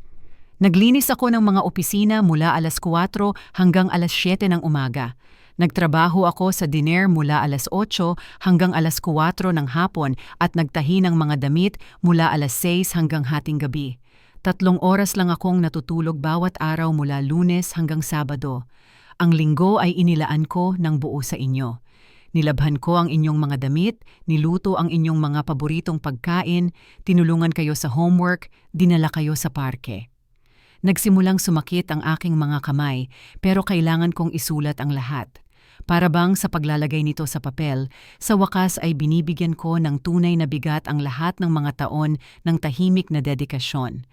Naglinis ako ng mga opisina mula alas 4 hanggang alas 7 ng umaga. Nagtrabaho ako sa diner mula alas 8 hanggang alas 4 ng hapon at nagtahi ng mga damit mula alas 6 hanggang hating gabi. 3 oras lang akong natutulog bawat araw mula Lunes hanggang Sabado. Ang Linggo ay inilaan ko ng buo sa inyo. Nilabhan ko ang inyong mga damit, niluto ang inyong mga paboritong pagkain, tinulungan kayo sa homework, dinala kayo sa parke. Nagsimulang sumakit ang aking mga kamay, pero kailangan kong isulat ang lahat. Para bang sa paglalagay nito sa papel, sa wakas ay binibigyan ko ng tunay na bigat ang lahat ng mga taon ng tahimik na dedikasyon.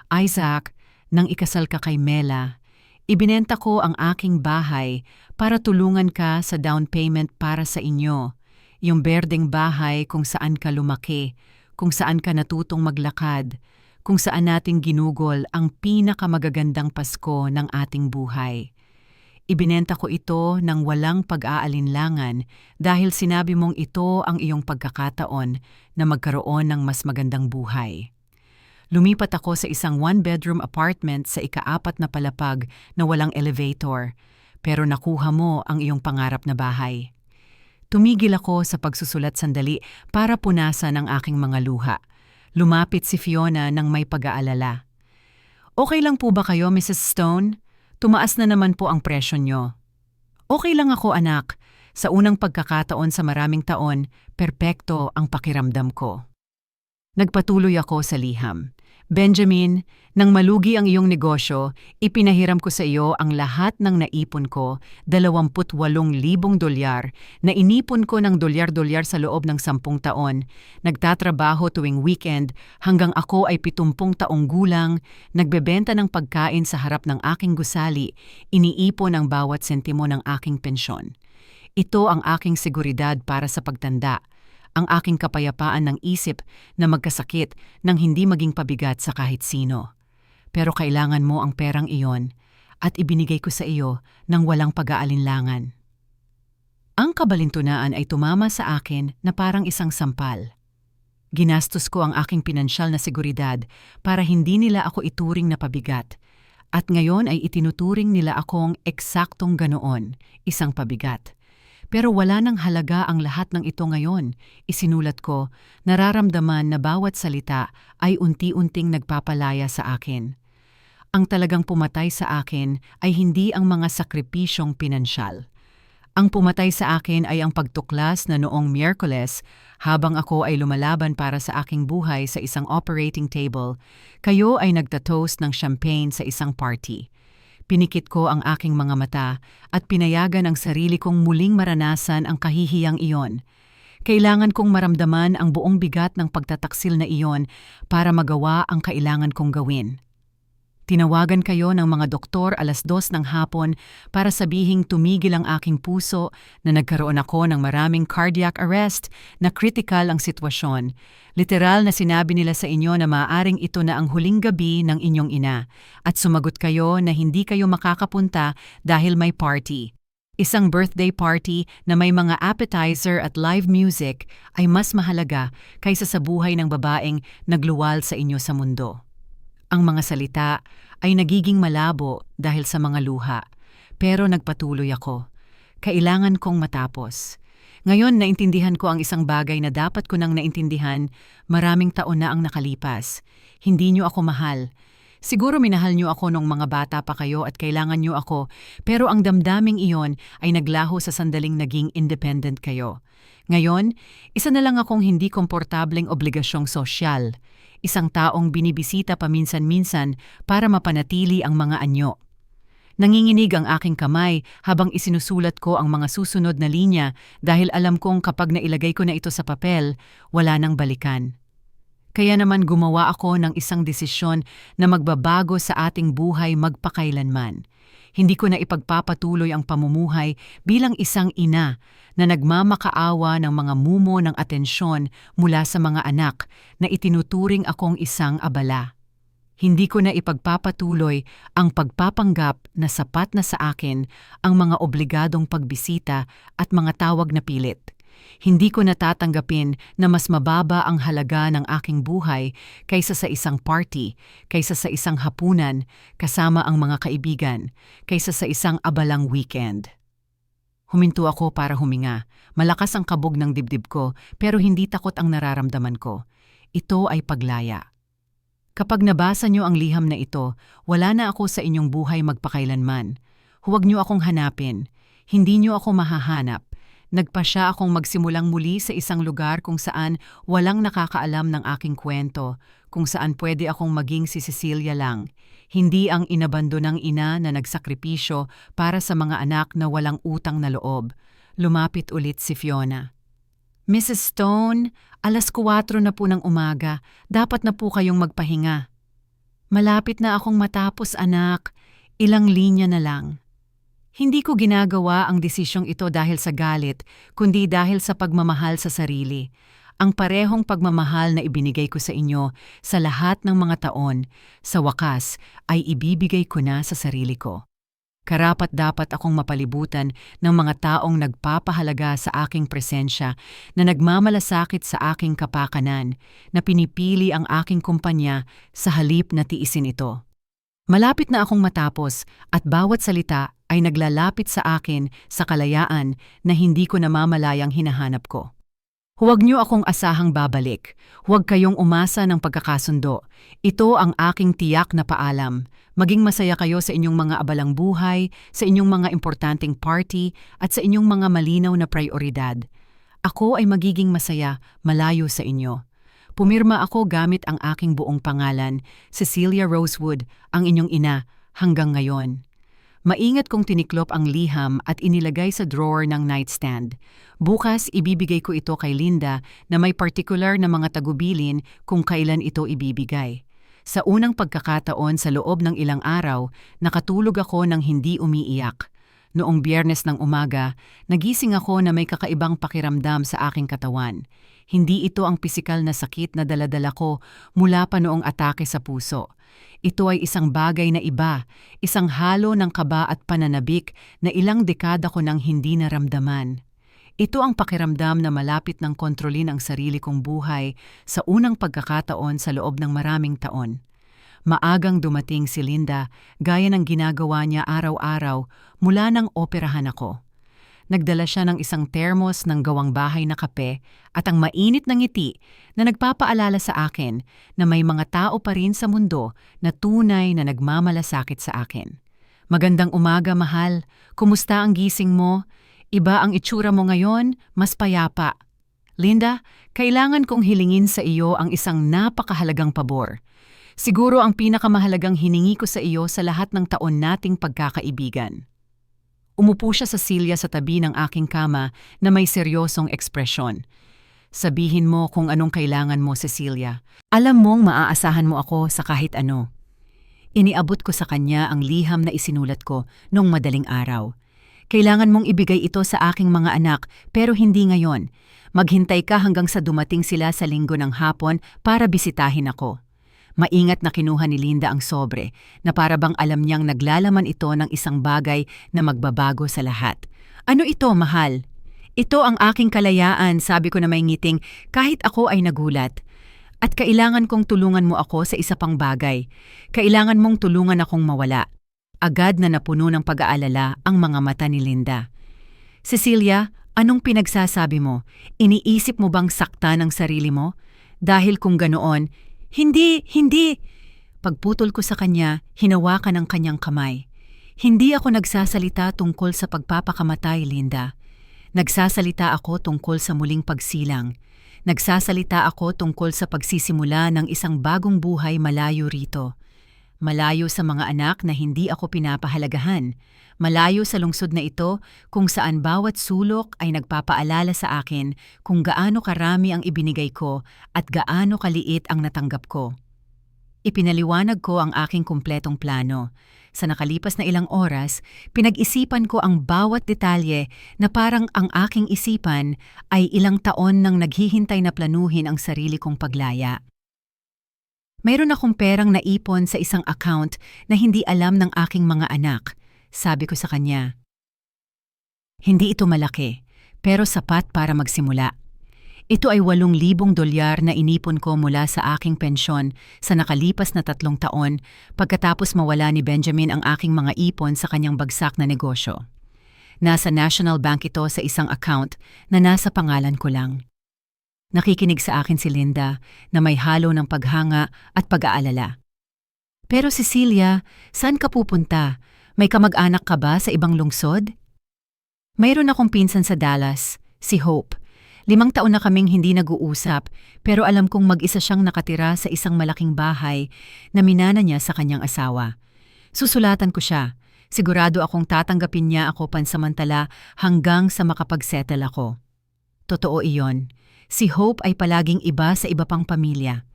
Isaac, nang ikasal ka kay Mela, ibinenta ko ang aking bahay para tulungan ka sa down payment para sa inyo. Yung berdeng bahay kung saan ka lumaki, kung saan ka natutong maglakad, kung saan nating ginugol ang pinakamagagandang Pasko ng ating buhay. Ibinenta ko ito ng walang pag-aalinlangan dahil sinabi mong ito ang iyong pagkakataon na magkaroon ng mas magandang buhay. Lumipat ako sa isang 1-bedroom apartment sa ika-4 na palapag na walang elevator, pero nakuha mo ang iyong pangarap na bahay. Tumigil ako sa pagsusulat sandali para punasan ang aking mga luha. Lumapit si Fiona nang may pag-aalala. Okay lang po ba kayo, Mrs. Stone? Tumaas na naman po ang presyo nyo. Okay lang ako, anak. Sa unang pagkakataon sa maraming taon, perpekto ang pakiramdam ko. Nagpatuloy ako sa liham. Benjamin, nang malugi ang iyong negosyo, ipinahiram ko sa iyo ang lahat ng naipon ko, $28,000 na inipon ko ng dolyar-dolyar sa loob ng 10 taon. Nagtatrabaho tuwing weekend hanggang ako ay 70 taong gulang, nagbebenta ng pagkain sa harap ng aking gusali, iniipon ang bawat sentimo ng aking pensyon. Ito ang aking seguridad para sa pagtanda. Ang aking kapayapaan ng isip na magkasakit nang hindi maging pabigat sa kahit sino. Pero kailangan mo ang perang iyon at ibinigay ko sa iyo ng walang pag-aalinlangan. Ang kabalintunaan ay tumama sa akin na parang isang sampal. Ginastos ko ang aking pinansyal na seguridad para hindi nila ako ituring na pabigat. At ngayon ay itinuturing nila akong eksaktong ganoon, isang pabigat. Pero wala nang halaga ang lahat ng ito ngayon. Isinulat ko, nararamdaman na bawat salita ay unti-unting nagpapalaya sa akin. Ang talagang pumatay sa akin ay hindi ang mga sakripisyong pinansyal. Ang pumatay sa akin ay ang pagtuklas na noong Miyerkules, habang ako ay lumalaban para sa aking buhay sa isang operating table, kayo ay nagtatoast ng champagne sa isang party. Pinikit ko ang aking mga mata at pinayagan ang sarili kong muling maranasan ang kahihiyang iyon. Kailangan kong maramdaman ang buong bigat ng pagtataksil na iyon para magawa ang kailangan kong gawin. Tinawagan kayo ng mga doktor 2:00 ng hapon para sabihing tumigil ang aking puso, na nagkaroon ako ng maraming cardiac arrest, na critical ang sitwasyon. Literal na sinabi nila sa inyo na maaaring ito na ang huling gabi ng inyong ina, at sumagot kayo na hindi kayo makakapunta dahil may party. Isang birthday party na may mga appetizer at live music ay mas mahalaga kaysa sa buhay ng babaeng nagluwal sa inyo sa mundo. Ang mga salita ay nagiging malabo dahil sa mga luha, pero nagpatuloy ako. Kailangan kong matapos. Ngayon naintindihan ko ang isang bagay na dapat ko nang naintindihan, maraming taon na ang nakalipas. Hindi niyo ako mahal. Siguro minahal niyo ako nung mga bata pa kayo at kailangan niyo ako, pero ang damdaming iyon ay naglaho sa sandaling naging independent kayo. Ngayon, isa na lang akong hindi komportableng obligasyong sosyal. Isang taong binibisita paminsan-minsan para mapanatili ang mga anyo. Nanginginig ang aking kamay habang isinusulat ko ang mga susunod na linya dahil alam kong kapag nailagay ko na ito sa papel, wala nang balikan. Kaya naman gumawa ako ng isang desisyon na magbabago sa ating buhay magpakailanman. Hindi ko na ipagpapatuloy ang pamumuhay bilang isang ina na nagmamakaawa ng mga mumo ng atensyon mula sa mga anak na itinuturing akong isang abala. Hindi ko na ipagpapatuloy ang pagpapanggap na sapat na sa akin ang mga obligadong pagbisita at mga tawag na pilit. Hindi ko natatanggapin na mas mababa ang halaga ng aking buhay kaysa sa isang party, kaysa sa isang hapunan, kasama ang mga kaibigan, kaysa sa isang abalang weekend. Huminto ako para huminga. Malakas ang kabog ng dibdib ko, pero hindi takot ang nararamdaman ko. Ito ay paglaya. Kapag nabasa niyo ang liham na ito, wala na ako sa inyong buhay magpakailanman. Huwag niyo akong hanapin. Hindi niyo ako mahahanap. Nagpasya akong magsimulang muli sa isang lugar kung saan walang nakakaalam ng aking kwento, kung saan pwede akong maging si Cecilia lang. Hindi ang inabandonang ina na nagsakripisyo para sa mga anak na walang utang na loob. Lumapit ulit si Fiona. Mrs. Stone, 4:00 na po ng umaga. Dapat na po kayong magpahinga. Malapit na akong matapos, anak. Ilang linya na lang. Hindi ko ginagawa ang desisyong ito dahil sa galit, kundi dahil sa pagmamahal sa sarili. Ang parehong pagmamahal na ibinigay ko sa inyo sa lahat ng mga taon, sa wakas ay ibibigay ko na sa sarili ko. Karapat-dapat akong mapalibutan ng mga taong nagpapahalaga sa aking presensya, na nagmamalasakit sa aking kapakanan, na pinipili ang aking kumpanya sa halip na tiisin ito. Malapit na akong matapos at bawat salita ay naglalapit sa akin sa kalayaan na hindi ko namamalayang hinahanap ko. Huwag niyo akong asahang babalik. Huwag kayong umasa ng pagkakasundo. Ito ang aking tiyak na paalam. Maging masaya kayo sa inyong mga abalang buhay, sa inyong mga importanteng party, at sa inyong mga malinaw na prioridad. Ako ay magiging masaya, malayo sa inyo. Pumirma ako gamit ang aking buong pangalan, Cecilia Rosewood, ang inyong ina, hanggang ngayon. Maingat kong tiniklop ang liham at inilagay sa drawer ng nightstand. Bukas ibibigay ko ito kay Linda na may particular na mga tagubilin kung kailan ito ibibigay. Sa unang pagkakataon sa loob ng ilang araw, nakatulog ako ng hindi umiiyak. Noong Biyernes ng umaga, nagising ako na may kakaibang pakiramdam sa aking katawan. Hindi ito ang pisikal na sakit na daladala ko mula pa noong atake sa puso. Ito ay isang bagay na iba, isang halo ng kaba at pananabik na ilang dekada ko nang hindi naramdaman. Ito ang pakiramdam na malapit ng kontrolin ang sarili kong buhay sa unang pagkakataon sa loob ng maraming taon. Maagang dumating si Linda, gaya ng ginagawa niya araw-araw mula nang operahan ako. Nagdala siya ng isang termos ng gawang bahay na kape at ang mainit na ngiti na nagpapaalala sa akin na may mga tao pa rin sa mundo na tunay na nagmamalasakit sa akin. Magandang umaga, mahal. Kumusta ang gising mo? Iba ang itsura mo ngayon, mas payapa. Linda, kailangan kong hilingin sa iyo ang isang napakahalagang pabor. Siguro ang pinakamahalagang hiningi ko sa iyo sa lahat ng taon nating pagkakaibigan. Umupo siya sa silya sa tabi ng aking kama na may seryosong ekspresyon. Sabihin mo kung anong kailangan mo, Cecilia. Alam mong maaasahan mo ako sa kahit ano. Iniabot ko sa kanya ang liham na isinulat ko noong madaling araw. Kailangan mong ibigay ito sa aking mga anak pero hindi ngayon. Maghintay ka hanggang sa dumating sila sa linggo ng hapon para bisitahin ako. Maingat na kinuha ni Linda ang sobre na para bang alam niyang naglalaman ito ng isang bagay na magbabago sa lahat. Ano ito, mahal? Ito ang aking kalayaan, sabi ko na may ngiting kahit ako ay nagulat. At kailangan kong tulungan mo ako sa isa pang bagay. Kailangan mong tulungan akong mawala. Agad na napuno ng pag-aalala ang mga mata ni Linda. Cecilia, anong pinagsasabi mo? Iniisip mo bang sakta ng sarili mo? Dahil kung ganoon, hindi! Pagputol ko sa kanya, hinawakan ang kanyang kamay. Hindi ako nagsasalita tungkol sa pagpapakamatay, Linda. Nagsasalita ako tungkol sa muling pagsilang. Nagsasalita ako tungkol sa pagsisimula ng isang bagong buhay malayo rito. Malayo sa mga anak na hindi ako pinapahalagahan. Malayo sa lungsod na ito kung saan bawat sulok ay nagpapaalala sa akin kung gaano karami ang ibinigay ko at gaano kaliit ang natanggap ko. Ipinaliwanag ko ang aking kumpletong plano. Sa nakalipas na ilang oras, pinag-isipan ko ang bawat detalye na parang ang aking isipan ay ilang taon nang naghihintay na planuhin ang sarili kong paglaya. Mayroon akong perang naipon sa isang account na hindi alam ng aking mga anak. Sabi ko sa kanya, hindi ito malaki, pero sapat para magsimula. Ito ay $8,000 na inipon ko mula sa aking pensyon sa nakalipas na 3 taon pagkatapos mawala ni Benjamin ang aking mga ipon sa kanyang bagsak na negosyo. Nasa National Bank ito sa isang account na nasa pangalan ko lang. Nakikinig sa akin si Linda na may halo ng paghanga at pag-aalala. Pero Cecilia, saan ka pupunta? May kamag-anak ka ba sa ibang lungsod? Mayroon akong pinsan sa Dallas, si Hope. 5 taon na kaming hindi nag-uusap pero alam kong mag-isa siyang nakatira sa isang malaking bahay na minana niya sa kanyang asawa. Susulatan ko siya. Sigurado akong tatanggapin niya ako pansamantala hanggang sa makapag-settle ako. Totoo iyon. Si Hope ay palaging iba sa iba pang pamilya.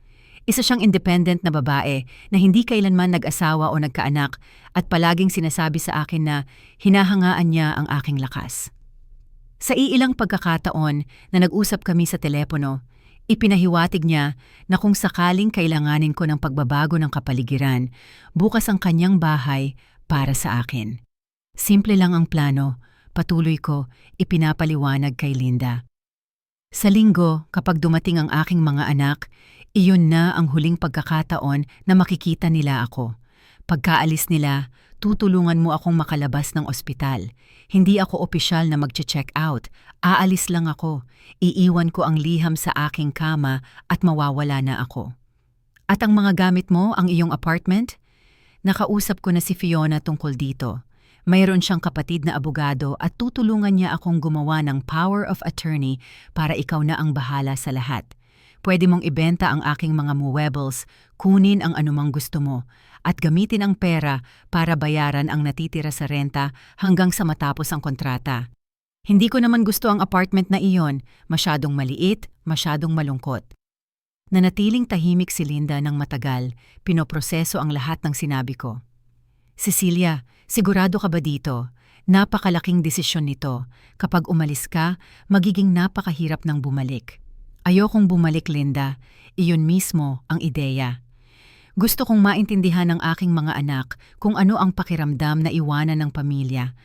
Isa siyang independent na babae na hindi kailanman nag-asawa o nagkaanak at palaging sinasabi sa akin na hinahangaan niya ang aking lakas. Sa iilang pagkakataon na nag-usap kami sa telepono, ipinahiwatig niya na kung sakaling kailanganin ko ng pagbabago ng kapaligiran, bukas ang kanyang bahay para sa akin. Simple lang ang plano, patuloy ko, ipinapaliwanag kay Linda. Sa linggo, kapag dumating ang aking mga anak, iyon na ang huling pagkakataon na makikita nila ako. Pagkaalis nila, tutulungan mo akong makalabas ng ospital. Hindi ako opisyal na mag-check out. Aalis lang ako. Iiwan ko ang liham sa aking kama at mawawala na ako. At ang mga gamit mo, ang iyong apartment? Nakausap ko na si Fiona tungkol dito. Mayroon siyang kapatid na abogado at tutulungan niya akong gumawa ng power of attorney para ikaw na ang bahala sa lahat. Pwede mong ibenta ang aking mga muebles, kunin ang anumang gusto mo, at gamitin ang pera para bayaran ang natitira sa renta hanggang sa matapos ang kontrata. Hindi ko naman gusto ang apartment na iyon, masyadong maliit, masyadong malungkot. Nanatiling tahimik si Linda ng matagal, pinoproseso ang lahat ng sinabi ko. Cecilia, sigurado ka ba dito? Napakalaking desisyon nito. Kapag umalis ka, magiging napakahirap ng bumalik. Ayokong bumalik, Linda. Iyon mismo ang ideya. Gusto kong maintindihan ng aking mga anak kung ano ang pakiramdam na iwanan ng pamilya.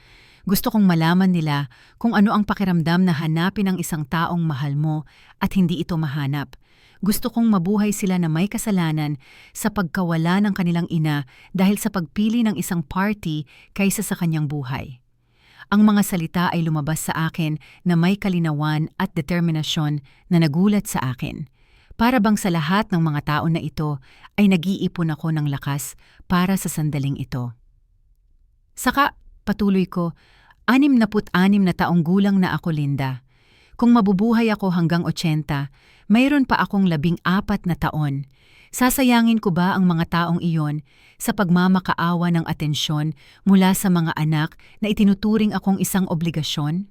Gusto kong malaman nila kung ano ang pakiramdam na hanapin ang isang taong mahal mo at hindi ito mahanap. Gusto kong mabuhay sila na may kasalanan sa pagkawala ng kanilang ina dahil sa pagpili ng isang party kaysa sa kanyang buhay. Ang mga salita ay lumabas sa akin na may kalinawan at determinasyon na nagulat sa akin. Para bang sa lahat ng mga tao na ito ay nag-iipon ako ng lakas para sa sandaling ito. Saka, patuloy ko, 66 na taong gulang na ako, Linda. Kung mabubuhay ako hanggang 80, mayroon pa akong 14 na taon. Sasayangin ko ba ang mga taong iyon sa pagmamakaawa ng atensyon mula sa mga anak na itinuturing akong isang obligasyon?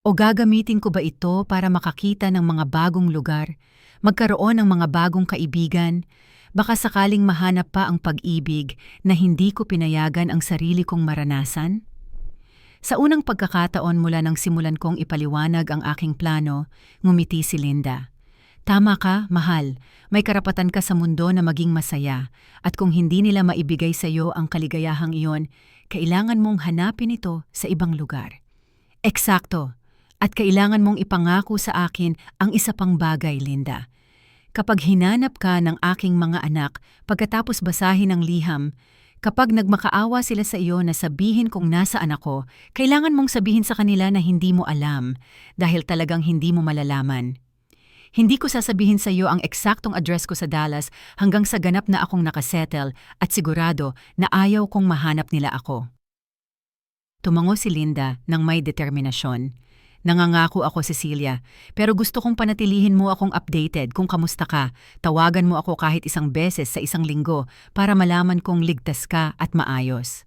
O gagamitin ko ba ito para makakita ng mga bagong lugar, magkaroon ng mga bagong kaibigan, baka sakaling mahanap pa ang pag-ibig na hindi ko pinayagan ang sarili kong maranasan? Sa unang pagkakataon mula nang simulan kong ipaliwanag ang aking plano, ngumiti si Linda. Tama ka, mahal. May karapatan ka sa mundo na maging masaya. At kung hindi nila maibigay sa iyo ang kaligayahang iyon, kailangan mong hanapin ito sa ibang lugar. Eksakto. At kailangan mong ipangako sa akin ang isa pang bagay, Linda. Kapag hinanap ka ng aking mga anak pagkatapos basahin ang liham, kapag nagmakaawa sila sa iyo na sabihin kung nasaan ako, kailangan mong sabihin sa kanila na hindi mo alam dahil talagang hindi mo malalaman. Hindi ko sasabihin sa iyo ang eksaktong address ko sa Dallas hanggang sa ganap na akong nakasettle at sigurado na ayaw kong mahanap nila ako. Tumango si Linda ng may determinasyon. Nangangako ako, Cecilia, pero gusto kong panatilihin mo akong updated kung kamusta ka. Tawagan mo ako kahit isang beses sa isang linggo para malaman kong ligtas ka at maayos.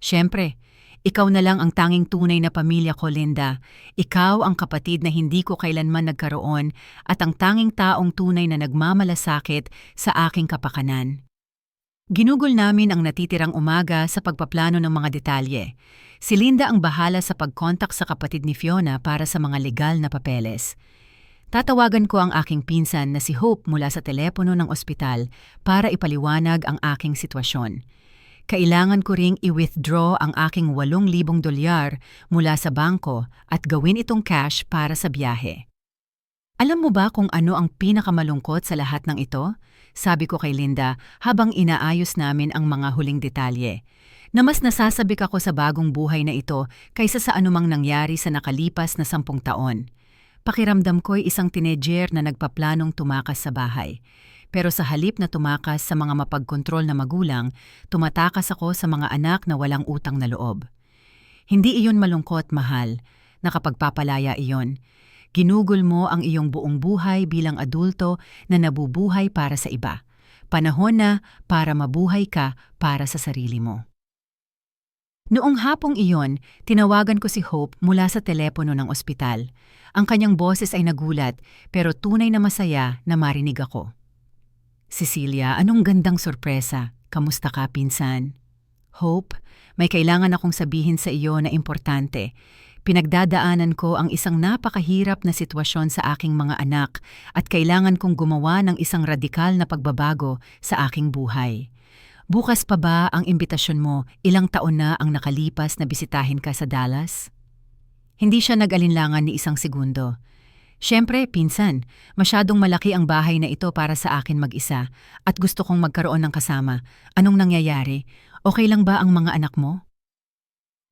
Siyempre, ikaw na lang ang tanging tunay na pamilya ko, Linda. Ikaw ang kapatid na hindi ko kailanman nagkaroon at ang tanging taong tunay na nagmamalasakit sa aking kapakanan. Ginugol namin ang natitirang umaga sa pagpaplano ng mga detalye. Si Linda ang bahala sa pag-contact sa kapatid ni Fiona para sa mga legal na papeles. Tatawagan ko ang aking pinsan na si Hope mula sa telepono ng ospital para ipaliwanag ang aking sitwasyon. Kailangan ko ring i-withdraw ang aking $8,000 mula sa bangko at gawin itong cash para sa biyahe. Alam mo ba kung ano ang pinakamalungkot sa lahat ng ito? Sabi ko kay Linda habang inaayos namin ang mga huling detalye. Na mas nasasabik ako sa bagong buhay na ito kaysa sa anumang nangyari sa nakalipas na 10 taon. Pakiramdam ko'y isang teenager na nagpaplanong tumakas sa bahay. Pero sa halip na tumakas sa mga mapagkontrol na magulang, tumatakas ako sa mga anak na walang utang na loob. Hindi iyon malungkot, mahal. Nakapagpapalaya iyon. Ginugol mo ang iyong buong buhay bilang adulto na nabubuhay para sa iba. Panahon na para mabuhay ka para sa sarili mo. Noong hapong iyon, tinawagan ko si Hope mula sa telepono ng ospital. Ang kanyang boses ay nagulat pero tunay na masaya na marinig ako. Cecilia, anong gandang sorpresa. Kamusta ka, pinsan? Hope, may kailangan akong sabihin sa iyo na importante. Pinagdadaanan ko ang isang napakahirap na sitwasyon sa aking mga anak at kailangan kong gumawa ng isang radikal na pagbabago sa aking buhay. Bukas pa ba ang imbitasyon mo? Ilang taon na ang nakalipas na bisitahin ka sa Dallas? Hindi siya nag-alinlangan ni isang segundo. Siyempre, pinsan, masyadong malaki ang bahay na ito para sa akin mag-isa at gusto kong magkaroon ng kasama. Anong nangyayari? Okay lang ba ang mga anak mo?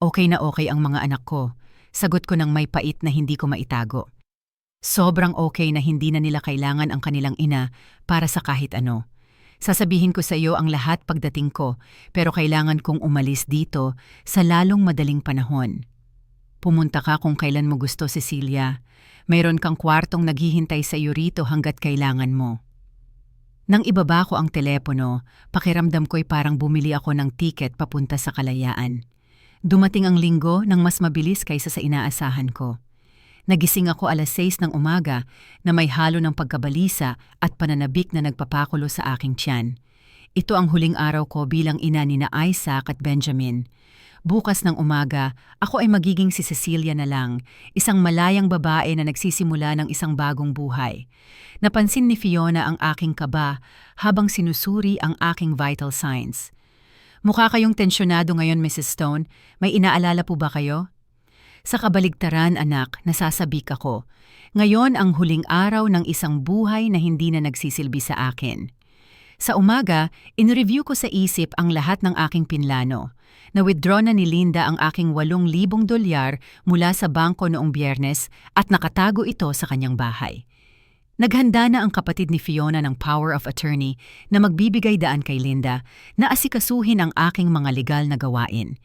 Okay na okay ang mga anak ko. Sagot ko ng may pait na hindi ko maitago. Sobrang okay na hindi na nila kailangan ang kanilang ina para sa kahit ano. Sasabihin ko sa iyo ang lahat pagdating ko, pero kailangan kong umalis dito sa lalong madaling panahon. Pumunta ka kung kailan mo gusto, Cecilia. Mayroon kang kwartong naghihintay sa iyo rito hanggat kailangan mo. Nang ibaba ko ang telepono, pakiramdam ko'y parang bumili ako ng tiket papunta sa kalayaan. Dumating ang linggo nang mas mabilis kaysa sa inaasahan ko. Nagising ako 6:00 ng umaga na may halo ng pagkabalisa at pananabik na nagpapakulo sa aking tiyan. Ito ang huling araw ko bilang ina ni Isaac at Benjamin. Bukas ng umaga, ako ay magiging si Cecilia na lang, isang malayang babae na nagsisimula ng isang bagong buhay. Napansin ni Fiona ang aking kaba habang sinusuri ang aking vital signs. Mukha kayong tensyonado ngayon, Mrs. Stone. May inaalala po ba kayo? Sa kabaligtaran, anak, nasasabik ako. Ngayon ang huling araw ng isang buhay na hindi na nagsisilbi sa akin. Sa umaga, in-review ko sa isip ang lahat ng aking pinlano. Na-withdraw na ni Linda ang aking $8,000 mula sa bangko noong Biyernes at nakatago ito sa kanyang bahay. Naghanda na ang kapatid ni Fiona ng power of attorney na magbibigay daan kay Linda na asikasuhin ang aking mga legal na gawain.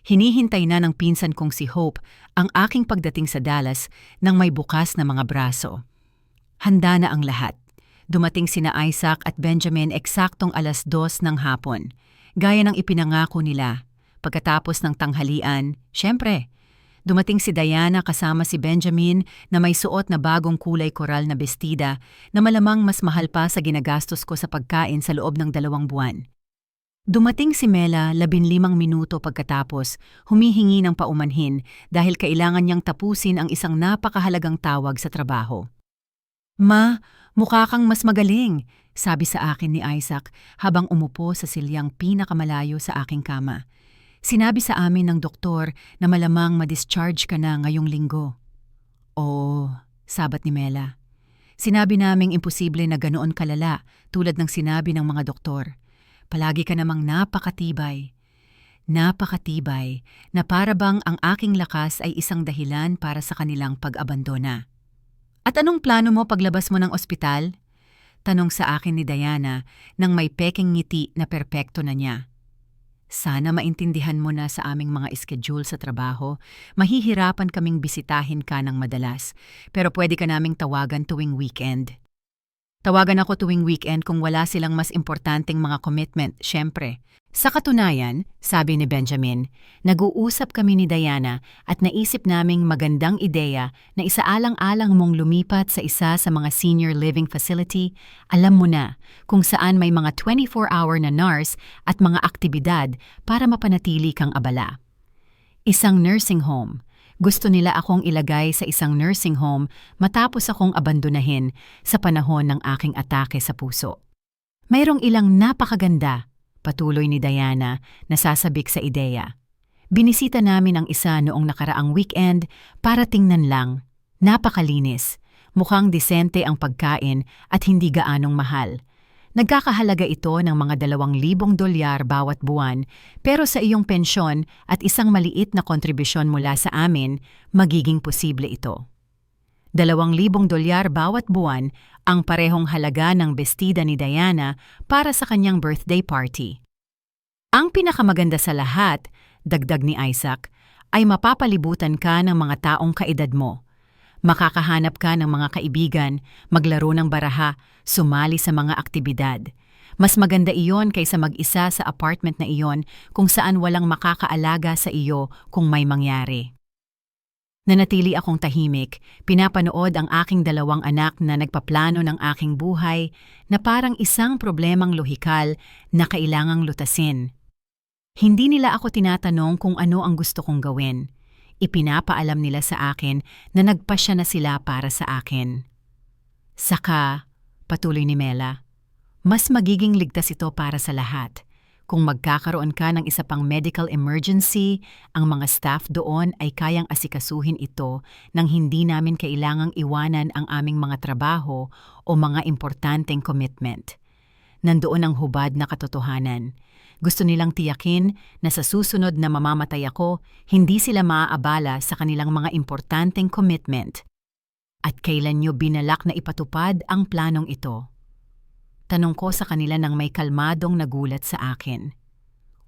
Hinihintay na ng pinsan kong si Hope ang aking pagdating sa Dallas nang may bukas na mga braso. Handa na ang lahat. Dumating sina Isaac at Benjamin eksaktong 2:00 ng hapon, gaya ng ipinangako nila. Pagkatapos ng tanghalian, syempre, dumating si Diana kasama si Benjamin na may suot na bagong kulay koral na bestida na malamang mas mahal pa sa ginagastos ko sa pagkain sa loob ng 2 buwan. Dumating si Mela 15 minuto pagkatapos, humihingi ng paumanhin dahil kailangan niyang tapusin ang isang napakahalagang tawag sa trabaho. "Ma, mukha kang mas magaling," sabi sa akin ni Isaac habang umupo sa silyang pinakamalayo sa aking kama. "Sinabi sa amin ng doktor na malamang ma-discharge ka na ngayong linggo." "Oo," sabat ni Mela. "Sinabi naming imposible na ganoon kalala tulad ng sinabi ng mga doktor. Palagi ka namang napakatibay. Napakatibay na para bang ang aking lakas ay isang dahilan para sa kanilang pag-abandona." "At anong plano mo paglabas mo ng ospital?" tanong sa akin ni Diana nang may peking ngiti na perpekto na niya. "Sana maintindihan mo na sa aming mga schedule sa trabaho, mahihirapan kaming bisitahin ka ng madalas, pero pwede ka naming tawagan tuwing weekend." "Tawagan ako tuwing weekend kung wala silang mas importanteng mga commitment, syempre." Sa katunayan, sabi ni Benjamin, nag-uusap kami ni Diana at naisip naming magandang ideya na isaalang-alang mong lumipat sa isa sa mga senior living facility, alam mo na, kung saan may mga 24-hour na nurse at mga aktibidad para mapanatili kang abala. Isang nursing home. Gusto nila akong ilagay sa isang nursing home matapos akong abandonahin sa panahon ng aking atake sa puso. Mayroong ilang napakaganda, patuloy ni Diana, nasasabik sa ideya. Binisita namin ang isa noong nakaraang weekend para tingnan lang. Napakalinis, mukhang disente ang pagkain at hindi gaanong mahal. Nagkakahalaga ito ng mga $2,000 bawat buwan, pero sa iyong pensyon at isang maliit na kontribusyon mula sa amin, magiging posible ito. $2,000 bawat buwan ang parehong halaga ng bestida ni Diana para sa kanyang birthday party. Ang pinakamaganda sa lahat, dagdag ni Isaac, ay mapapalibutan ka ng mga taong kaedad mo. Makakahanap ka ng mga kaibigan, maglaro ng baraha, sumali sa mga aktibidad. Mas maganda iyon kaysa mag-isa sa apartment na iyon kung saan walang makakaalaga sa iyo kung may mangyari. Nanatili akong tahimik, pinapanood ang aking 2 anak na nagpaplano ng aking buhay na parang isang problemang lohikal na kailangang lutasin. Hindi nila ako tinatanong kung ano ang gusto kong gawin. Ipinapaalam nila sa akin na nagpasya na sila para sa akin. "Saka," patuloy ni Mela, "mas magiging ligtas ito para sa lahat. Kung magkakaroon ka ng isa pang medical emergency, ang mga staff doon ay kayang asikasuhin ito nang hindi namin kailangang iwanan ang aming mga trabaho o mga importanteng commitment." Nandoon ang hubad na katotohanan. Gusto nilang tiyakin na sa susunod na mamamatay ako, hindi sila maaabala sa kanilang mga importanteng commitment. "At kailan niyo binalak na ipatupad ang planong ito?" tanong ko sa kanila nang may kalmadong nagulat sa akin.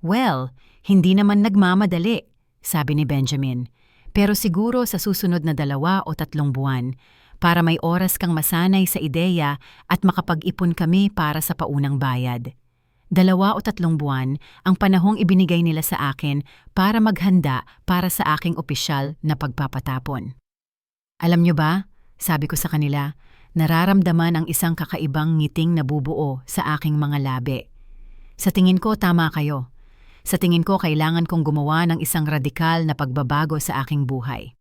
"Well, hindi naman nagmamadali," sabi ni Benjamin. "Pero siguro sa susunod na 2 o 3 buwan, para may oras kang masanay sa ideya at makapag-ipon kami para sa paunang bayad. 2 o 3 buwan ang panahong ibinigay nila sa akin para maghanda para sa aking opisyal na pagpapatapon." "Alam niyo ba," sabi ko sa kanila, "nararamdaman ang isang kakaibang ngiting nabubuo sa aking mga labi. Sa tingin ko tama kayo. Sa tingin ko kailangan kong gumawa ng isang radikal na pagbabago sa aking buhay."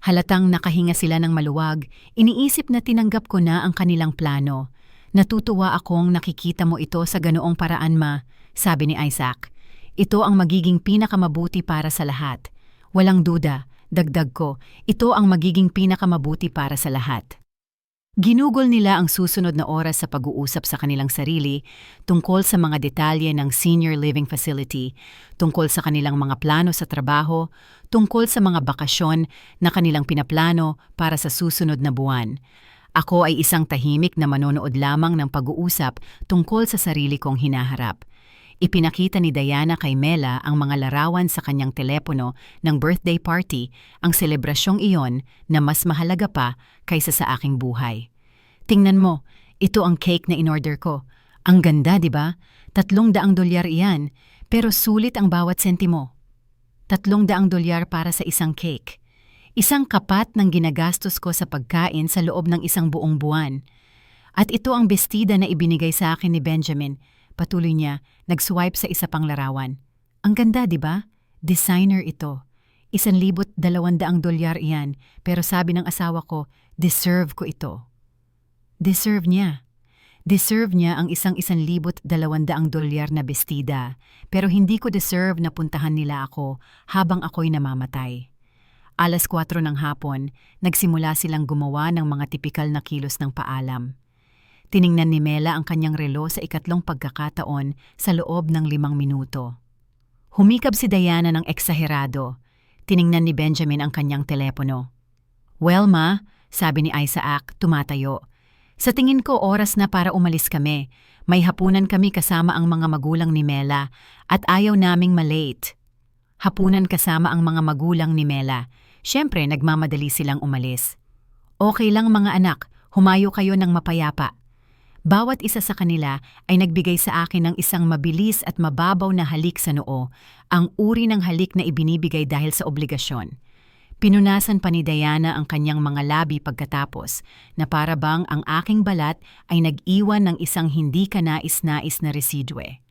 Halatang nakahinga sila ng maluwag, iniisip na tinanggap ko na ang kanilang plano. "Natutuwa akong nakikita mo ito sa ganoong paraan, Ma," sabi ni Isaac. "Ito ang magiging pinakamabuti para sa lahat. Walang duda, dagdag ko, ito ang magiging pinakamabuti para sa lahat." Ginugol nila ang susunod na oras sa pag-uusap sa kanilang sarili tungkol sa mga detalye ng senior living facility, tungkol sa kanilang mga plano sa trabaho, tungkol sa mga bakasyon na kanilang pinaplano para sa susunod na buwan. Ako ay isang tahimik na manonood lamang ng pag-uusap tungkol sa sarili kong hinaharap. Ipinakita ni Diana kay Mela ang mga larawan sa kanyang telepono ng birthday party, ang selebrasyong iyon na mas mahalaga pa kaysa sa aking buhay. Tingnan mo, ito ang cake na in-order ko. Ang ganda, di ba? $300 iyan, pero sulit ang bawat sentimo. $300 para sa isang cake. Isang kapat ng ginagastos ko sa pagkain sa loob ng isang buong buwan. At ito ang bestida na ibinigay sa akin ni Benjamin. Patuloy niya, nag-swipe sa isa pang larawan. Ang ganda, di ba? Designer ito. $1,200 iyan, pero sabi ng asawa ko, deserve ko ito. Deserve niya. Deserve niya ang $1,200 na bestida, pero hindi ko deserve na puntahan nila ako habang ako'y namamatay. 4:00 ng hapon, nagsimula silang gumawa ng mga tipikal na kilos ng paalam. Tiningnan ni Mela ang kanyang relo sa ikatlong pagkakataon sa loob ng 5 minuto. Humikab si Diana ng eksaherado. Tiningnan ni Benjamin ang kanyang telepono. "Well, ma," sabi ni Isaac, tumatayo. "Sa tingin ko oras na para umalis kami. May hapunan kami kasama ang mga magulang ni Mela at ayaw naming malate." Hapunan kasama ang mga magulang ni Mela. Siyempre, nagmamadali silang umalis. "Okay lang mga anak, humayo kayo ng mapayapa." Bawat isa sa kanila ay nagbigay sa akin ng isang mabilis at mababaw na halik sa noo, ang uri ng halik na ibinibigay dahil sa obligasyon. Pinunasan pa ni Diana ang kanyang mga labi pagkatapos, na para bang ang aking balat ay nag-iwan ng isang hindi kanais-nais na residue.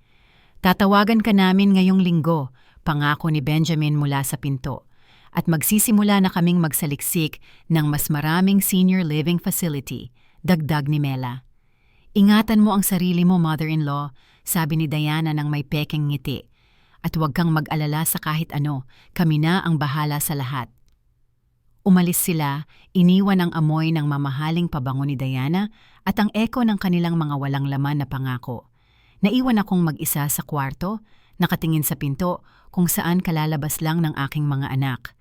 "Tatawagan ka namin ngayong linggo," pangako ni Benjamin mula sa pinto. "At magsisimula na kaming magsaliksik ng mas maraming senior living facility," dagdag ni Mela. "Ingatan mo ang sarili mo, mother-in-law," sabi ni Diana ng may pekeng ngiti. "At huwag kang mag-alala sa kahit ano, kami na ang bahala sa lahat." Umalis sila, iniwan ang amoy ng mamahaling pabango ni Diana at ang eko ng kanilang mga walang laman na pangako. Naiwan akong mag-isa sa kwarto, nakatingin sa pinto kung saan kalalabas lang ng aking mga anak.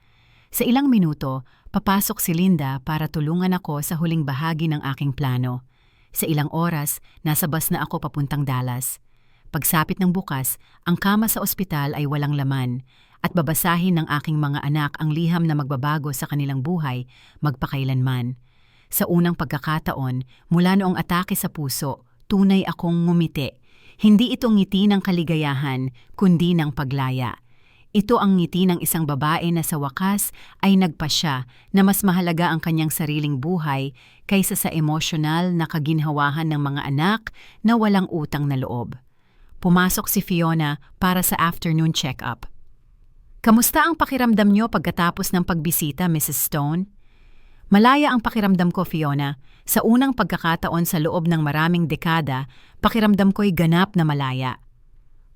Sa ilang minuto, papasok si Linda para tulungan ako sa huling bahagi ng aking plano. Sa ilang oras, nasa bus na ako papuntang Dallas. Pagsapit ng bukas, ang kama sa ospital ay walang laman at babasahin ng aking mga anak ang liham na magbabago sa kanilang buhay magpakailanman. Sa unang pagkakataon, mula noong atake sa puso, tunay akong ngumiti. Hindi ito ngiti ng kaligayahan, kundi ng paglaya. Ito ang ngiti ng isang babae na sa wakas ay nagpasya na mas mahalaga ang kanyang sariling buhay kaysa sa emosyonal na kaginhawahan ng mga anak na walang utang na loob. Pumasok si Fiona para sa afternoon check-up. "Kamusta ang pakiramdam niyo pagkatapos ng pagbisita, Mrs. Stone?" "Malaya ang pakiramdam ko, Fiona. Sa unang pagkakataon sa loob ng maraming dekada, pakiramdam ko'y ganap na malaya."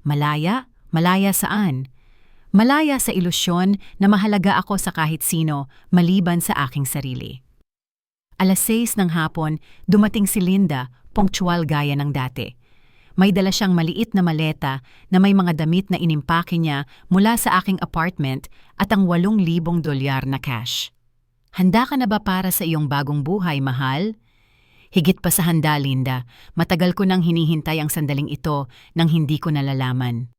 "Malaya? Malaya saan?" "Malaya sa ilusyon na mahalaga ako sa kahit sino maliban sa aking sarili." 6:00 ng hapon, dumating si Linda, punctual gaya ng dati. May dala siyang maliit na maleta na may mga damit na inimpake niya mula sa aking apartment at ang $8,000 na cash. "Handa ka na ba para sa iyong bagong buhay, mahal?" "Higit pa sa handa, Linda. Matagal ko nang hinihintay ang sandaling ito nang hindi ko nalalaman."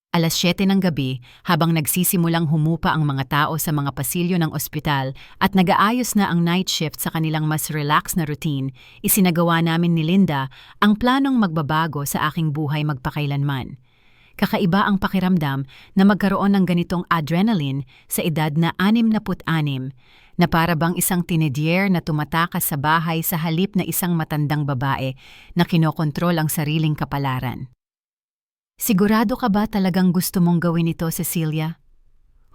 7:00 ng gabi, habang nagsisimulang humupa ang mga tao sa mga pasilyo ng ospital at nag-aayos na ang night shift sa kanilang mas relax na routine, isinagawa namin ni Linda ang planong magbabago sa aking buhay magpakailanman. Kakaiba ang pakiramdam na magkaroon ng ganitong adrenaline sa edad na 66, na para bang isang teenager na tumatakas sa bahay sa halip na isang matandang babae na kinokontrol ang sariling kapalaran. "Sigurado ka ba talagang gusto mong gawin ito, Cecilia?"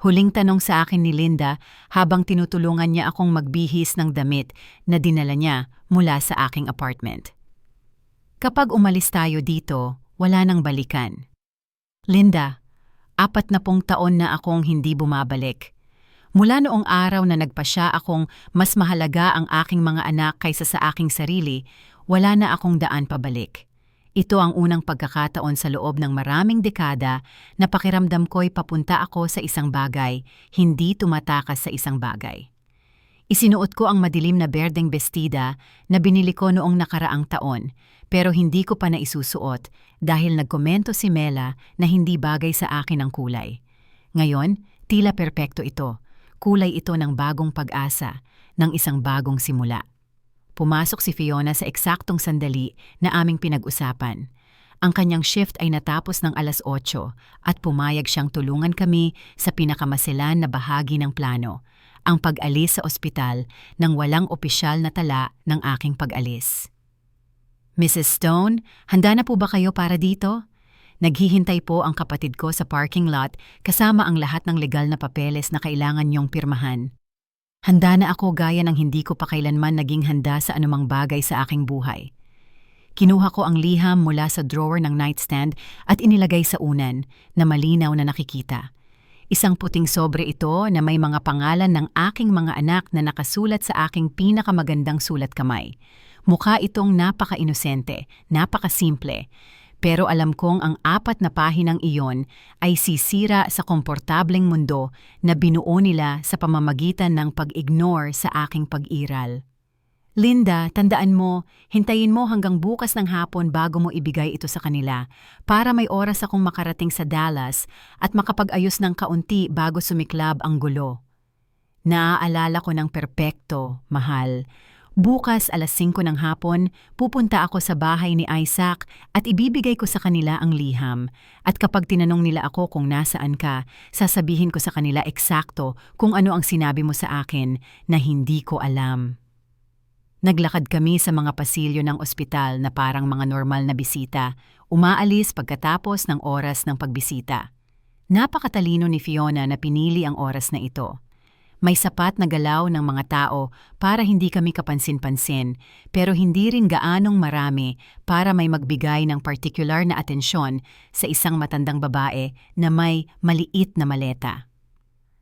Huling tanong sa akin ni Linda habang tinutulungan niya akong magbihis ng damit na dinala niya mula sa aking apartment. "Kapag umalis tayo dito, wala nang balikan." "Linda, 40 taon na akong hindi bumabalik. Mula noong araw na nagpasya akong mas mahalaga ang aking mga anak kaysa sa aking sarili, wala na akong daan pabalik. Ito ang unang pagkakataon sa loob ng maraming dekada na pakiramdam ko'y papunta ako sa isang bagay, hindi tumatakas sa isang bagay. Isinuot ko ang madilim na berdeng bestida na binili ko noong nakaraang taon, pero hindi ko pa naisusuot dahil nagkomento si Mela na hindi bagay sa akin ang kulay. Ngayon, tila perpekto ito. Kulay ito ng bagong pag-asa, ng isang bagong simula. Pumasok si Fiona sa eksaktong sandali na aming pinag-usapan. Ang kanyang shift ay natapos ng 8:00 at pumayag siyang tulungan kami sa pinakamasilan na bahagi ng plano, ang pag-alis sa ospital nang walang opisyal na tala ng aking pag-alis. Mrs. Stone, handa na po ba kayo para dito? Naghihintay po ang kapatid ko sa parking lot kasama ang lahat ng legal na papeles na kailangan niyong pirmahan. Handa na ako gaya ng hindi ko pa kailanman naging handa sa anumang bagay sa aking buhay. Kinuha ko ang liham mula sa drawer ng nightstand at inilagay sa unan na malinaw na nakikita. Isang puting sobre ito na may mga pangalan ng aking mga anak na nakasulat sa aking pinakamagandang sulat kamay. Mukha itong napaka-inosente, napaka-simple. Pero alam kong ang 4 na pahinang iyon ay sisira sa komportableng mundo na binuo nila sa pamamagitan ng pag-ignore sa aking pag-iral. Linda, tandaan mo, hintayin mo hanggang bukas ng hapon bago mo ibigay ito sa kanila para may oras akong makarating sa Dallas at makapag-ayos ng kaunti bago sumiklab ang gulo. Naaalala ko ng perpekto, mahal. Bukas 5:00 ng hapon, pupunta ako sa bahay ni Isaac at ibibigay ko sa kanila ang liham. At kapag tinanong nila ako kung nasaan ka, sasabihin ko sa kanila eksakto kung ano ang sinabi mo sa akin na hindi ko alam. Naglakad kami sa mga pasilyo ng ospital na parang mga normal na bisita, umaalis pagkatapos ng oras ng pagbisita. Napakatalino ni Fiona na pinili ang oras na ito. May sapat na galaw ng mga tao para hindi kami kapansin-pansin, pero hindi rin gaanong marami para may magbigay ng partikular na atensyon sa isang matandang babae na may maliit na maleta.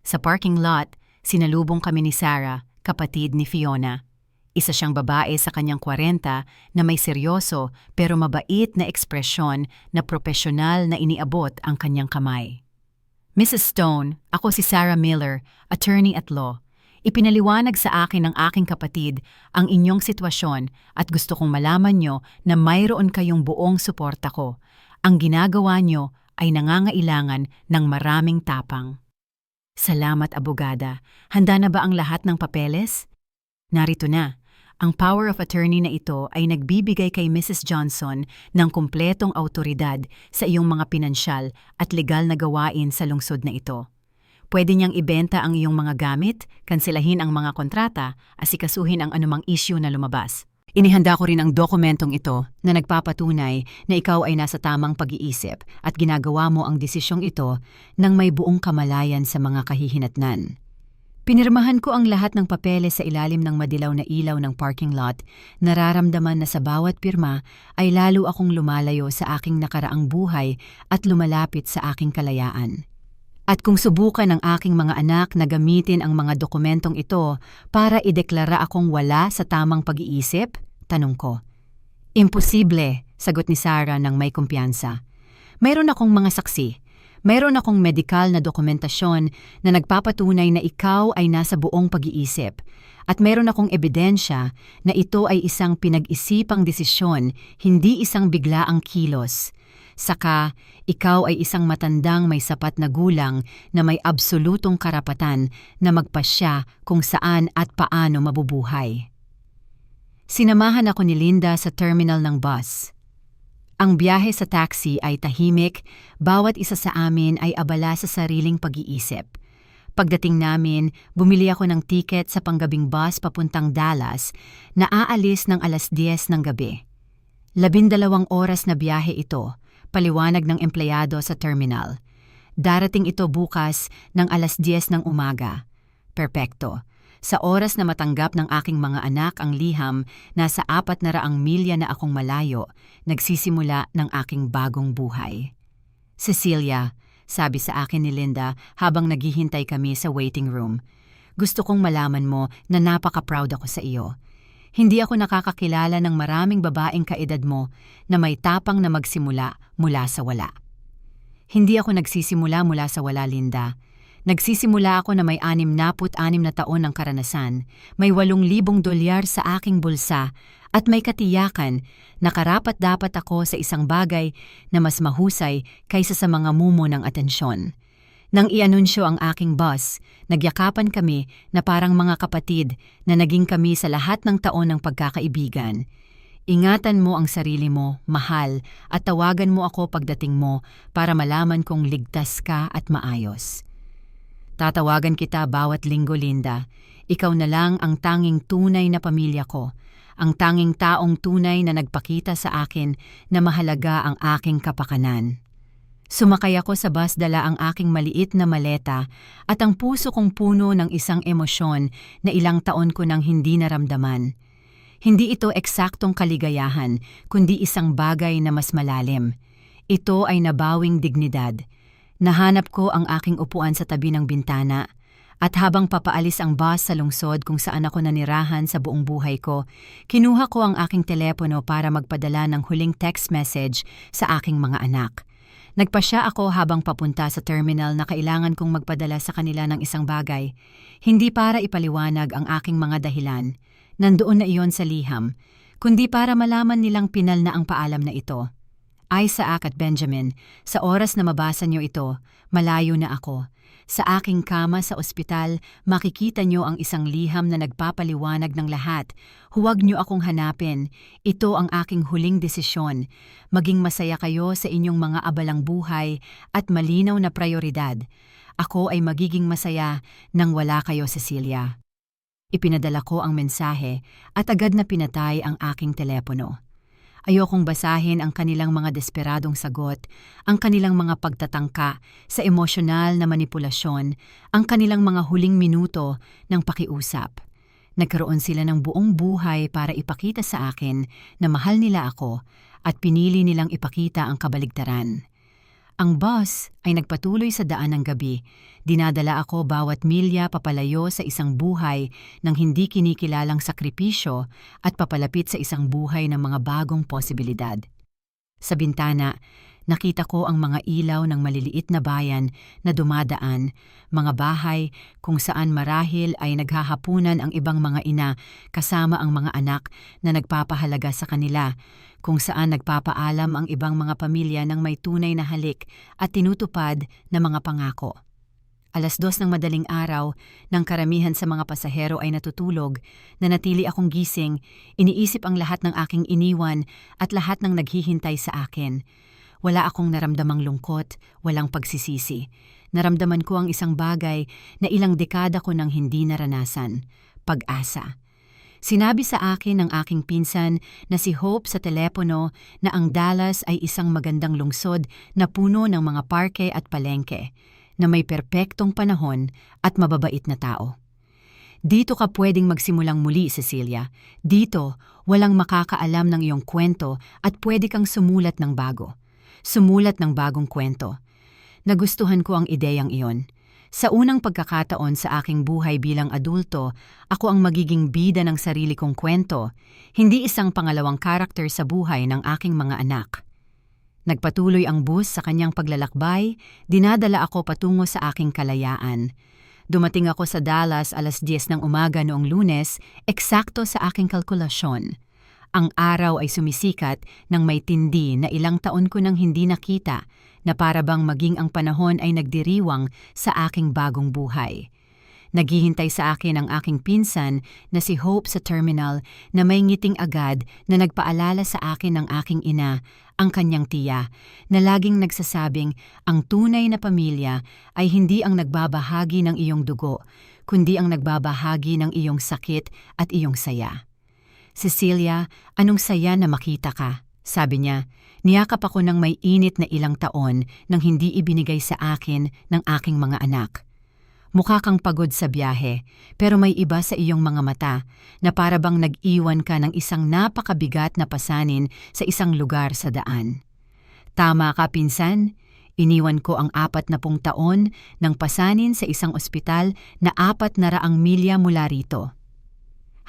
Sa parking lot, sinalubong kami ni Sarah, kapatid ni Fiona. Isa siyang babae sa kanyang 40 na may seryoso pero mabait na ekspresyon na propesyonal na iniabot ang kanyang kamay. Mrs. Stone, ako si Sarah Miller, attorney at law. Ipinaliwanag sa akin ng aking kapatid ang inyong sitwasyon at gusto kong malaman nyo na mayroon kayong buong suporta ko. Ang ginagawa nyo ay nangangailangan ng maraming tapang. Salamat, abogada. Handa na ba ang lahat ng papeles? Narito na. Ang power of attorney na ito ay nagbibigay kay Mrs. Johnson ng kumpletong awtoridad sa iyong mga pinansyal at legal na gawain sa lungsod na ito. Pwede niyang ibenta ang iyong mga gamit, kansilahin ang mga kontrata, asikasuhin ang anumang issue na lumabas. Inihanda ko rin ang dokumentong ito na nagpapatunay na ikaw ay nasa tamang pag-iisip at ginagawa mo ang desisyong ito nang may buong kamalayan sa mga kahihinatnan. Pinirmahan ko ang lahat ng papeles sa ilalim ng madilaw na ilaw ng parking lot. Nararamdaman na sa bawat pirma ay lalo akong lumalayo sa aking nakaraang buhay at lumalapit sa aking kalayaan. At kung subukan ng aking mga anak na gamitin ang mga dokumentong ito para ideklara akong wala sa tamang pag-iisip, tanong ko. Imposible, sagot ni Sarah ng may kumpiyansa. Mayroon akong mga saksi. Mayroon akong medikal na dokumentasyon na nagpapatunay na ikaw ay nasa buong pag-iisip at mayroon akong ebidensya na ito ay isang pinag-isipang desisyon, hindi isang biglaang kilos. Saka, ikaw ay isang matandang may sapat na gulang na may absolutong karapatan na magpasya kung saan at paano mabubuhay. Sinamahan ako ni Linda sa terminal ng bus. Ang biyahe sa taxi ay tahimik, bawat isa sa amin ay abala sa sariling pag-iisip. Pagdating namin, bumili ako ng tiket sa panggabing bus papuntang Dallas na aalis ng 10:00 ng gabi. 12 oras na biyahe ito, paliwanag ng empleyado sa terminal. Darating ito bukas ng 10:00 ng umaga. Perpekto. Sa oras na matanggap ng aking mga anak ang liham, nasa 400 milya na akong malayo, nagsisimula ng aking bagong buhay. Cecilia, sabi sa akin ni Linda habang naghihintay kami sa waiting room, gusto kong malaman mo na napaka-proud ako sa iyo. Hindi ako nakakakilala ng maraming babaeng kaedad mo na may tapang na magsimula mula sa wala. Hindi ako nagsisimula mula sa wala, Linda. Nagsisimula ako na may 66 na taon ng karanasan, may $8,000 sa aking bulsa, at may katiyakan na karapat-dapat ako sa isang bagay na mas mahusay kaysa sa mga mumo ng atensyon. Nang ianunsyo ang aking boss, nagyakapan kami na parang mga kapatid na naging kami sa lahat ng taon ng pagkakaibigan. Ingatan mo ang sarili mo, mahal, at tawagan mo ako pagdating mo para malaman kong ligtas ka at maayos. Tatawagan kita bawat linggo, Linda. Ikaw na lang ang tanging tunay na pamilya ko, ang tanging taong tunay na nagpakita sa akin na mahalaga ang aking kapakanan. Sumakay ako sa bus, dala ang aking maliit na maleta at ang puso kong puno ng isang emosyon na ilang taon ko nang hindi naramdaman. Hindi ito eksaktong kaligayahan, kundi isang bagay na mas malalim. Ito ay nabawing dignidad. Nahanap ko ang aking upuan sa tabi ng bintana at habang papaalis ang bus sa lungsod kung saan ako nanirahan sa buong buhay ko, kinuha ko ang aking telepono para magpadala ng huling text message sa aking mga anak. Nagpasya ako habang papunta sa terminal na kailangan kong magpadala sa kanila ng isang bagay. Hindi para ipaliwanag ang aking mga dahilan, nandoon na iyon sa liham, kundi para malaman nilang pinal na ang paalam na ito. Isaac at Benjamin, sa oras na mabasa niyo ito, malayo na ako. Sa aking kama sa ospital, makikita niyo ang isang liham na nagpapaliwanag ng lahat. Huwag niyo akong hanapin. Ito ang aking huling desisyon. Maging masaya kayo sa inyong mga abalang buhay at malinaw na prioridad. Ako ay magiging masaya nang wala kayo, Cecilia. Ipinadala ko ang mensahe at agad na pinatay ang aking telepono. Ayokong basahin ang kanilang mga desperadong sagot, ang kanilang mga pagtatangka sa emosyonal na manipulasyon, ang kanilang mga huling minuto ng pakiusap. Nagkaroon sila ng buong buhay para ipakita sa akin na mahal nila ako at pinili nilang ipakita ang kabaligtaran. Ang bus ay nagpatuloy sa daan ng gabi. Dinadala ako bawat milya papalayo sa isang buhay ng hindi kinikilalang sakripisyo at papalapit sa isang buhay ng mga bagong posibilidad. Sa bintana, nakita ko ang mga ilaw ng maliliit na bayan na dumadaan, mga bahay kung saan marahil ay naghahapunan ang ibang mga ina kasama ang mga anak na nagpapahalaga sa kanila, kung saan nagpapaalam ang ibang mga pamilya ng may tunay na halik at tinutupad na mga pangako. 2:00 ng madaling araw, nang karamihan sa mga pasahero ay natutulog, nanatili akong gising, iniisip ang lahat ng aking iniwan at lahat ng naghihintay sa akin. Wala akong naramdamang lungkot, walang pagsisisi. Naramdaman ko ang isang bagay na ilang dekada ko nang hindi naranasan, pag-asa. Sinabi sa akin ng aking pinsan na si Hope sa telepono na ang Dallas ay isang magandang lungsod na puno ng mga parke at palengke, na may perpektong panahon at mababait na tao. Dito ka pwedeng magsimulang muli, Cecilia. Dito, walang makakaalam ng iyong kwento at pwede kang sumulat ng bago. Sumulat ng bagong kwento. Nagustuhan ko ang ideyang iyon. Sa unang pagkakataon sa aking buhay bilang adulto, ako ang magiging bida ng sarili kong kwento, hindi isang pangalawang karakter sa buhay ng aking mga anak. Nagpatuloy ang bus sa kanyang paglalakbay, dinadala ako patungo sa aking kalayaan. Dumating ako sa Dallas 10:00 ng umaga noong Lunes, eksakto sa aking kalkulasyon. Ang araw ay sumisikat ng may tindi na ilang taon ko nang hindi nakita, na para bang maging ang panahon ay nagdiriwang sa aking bagong buhay. Naghihintay sa akin ang aking pinsan na si Hope sa terminal na may ngiting agad na nagpaalala sa akin ng aking ina, ang kanyang tiya, na laging nagsasabing ang tunay na pamilya ay hindi ang nagbabahagi ng iyong dugo, kundi ang nagbabahagi ng iyong sakit at iyong saya. Cecilia, anong saya na makita ka, sabi niya. Niyakap ako ng may init na ilang taon nang hindi ibinigay sa akin ng aking mga anak. Mukha kang pagod sa biyahe, pero may iba sa iyong mga mata na para bang nag-iwan ka ng isang napakabigat na pasanin sa isang lugar sa daan. Tama ka, pinsan. Iniwan ko ang 40 taon ng pasanin sa isang ospital na 400 milya mula rito.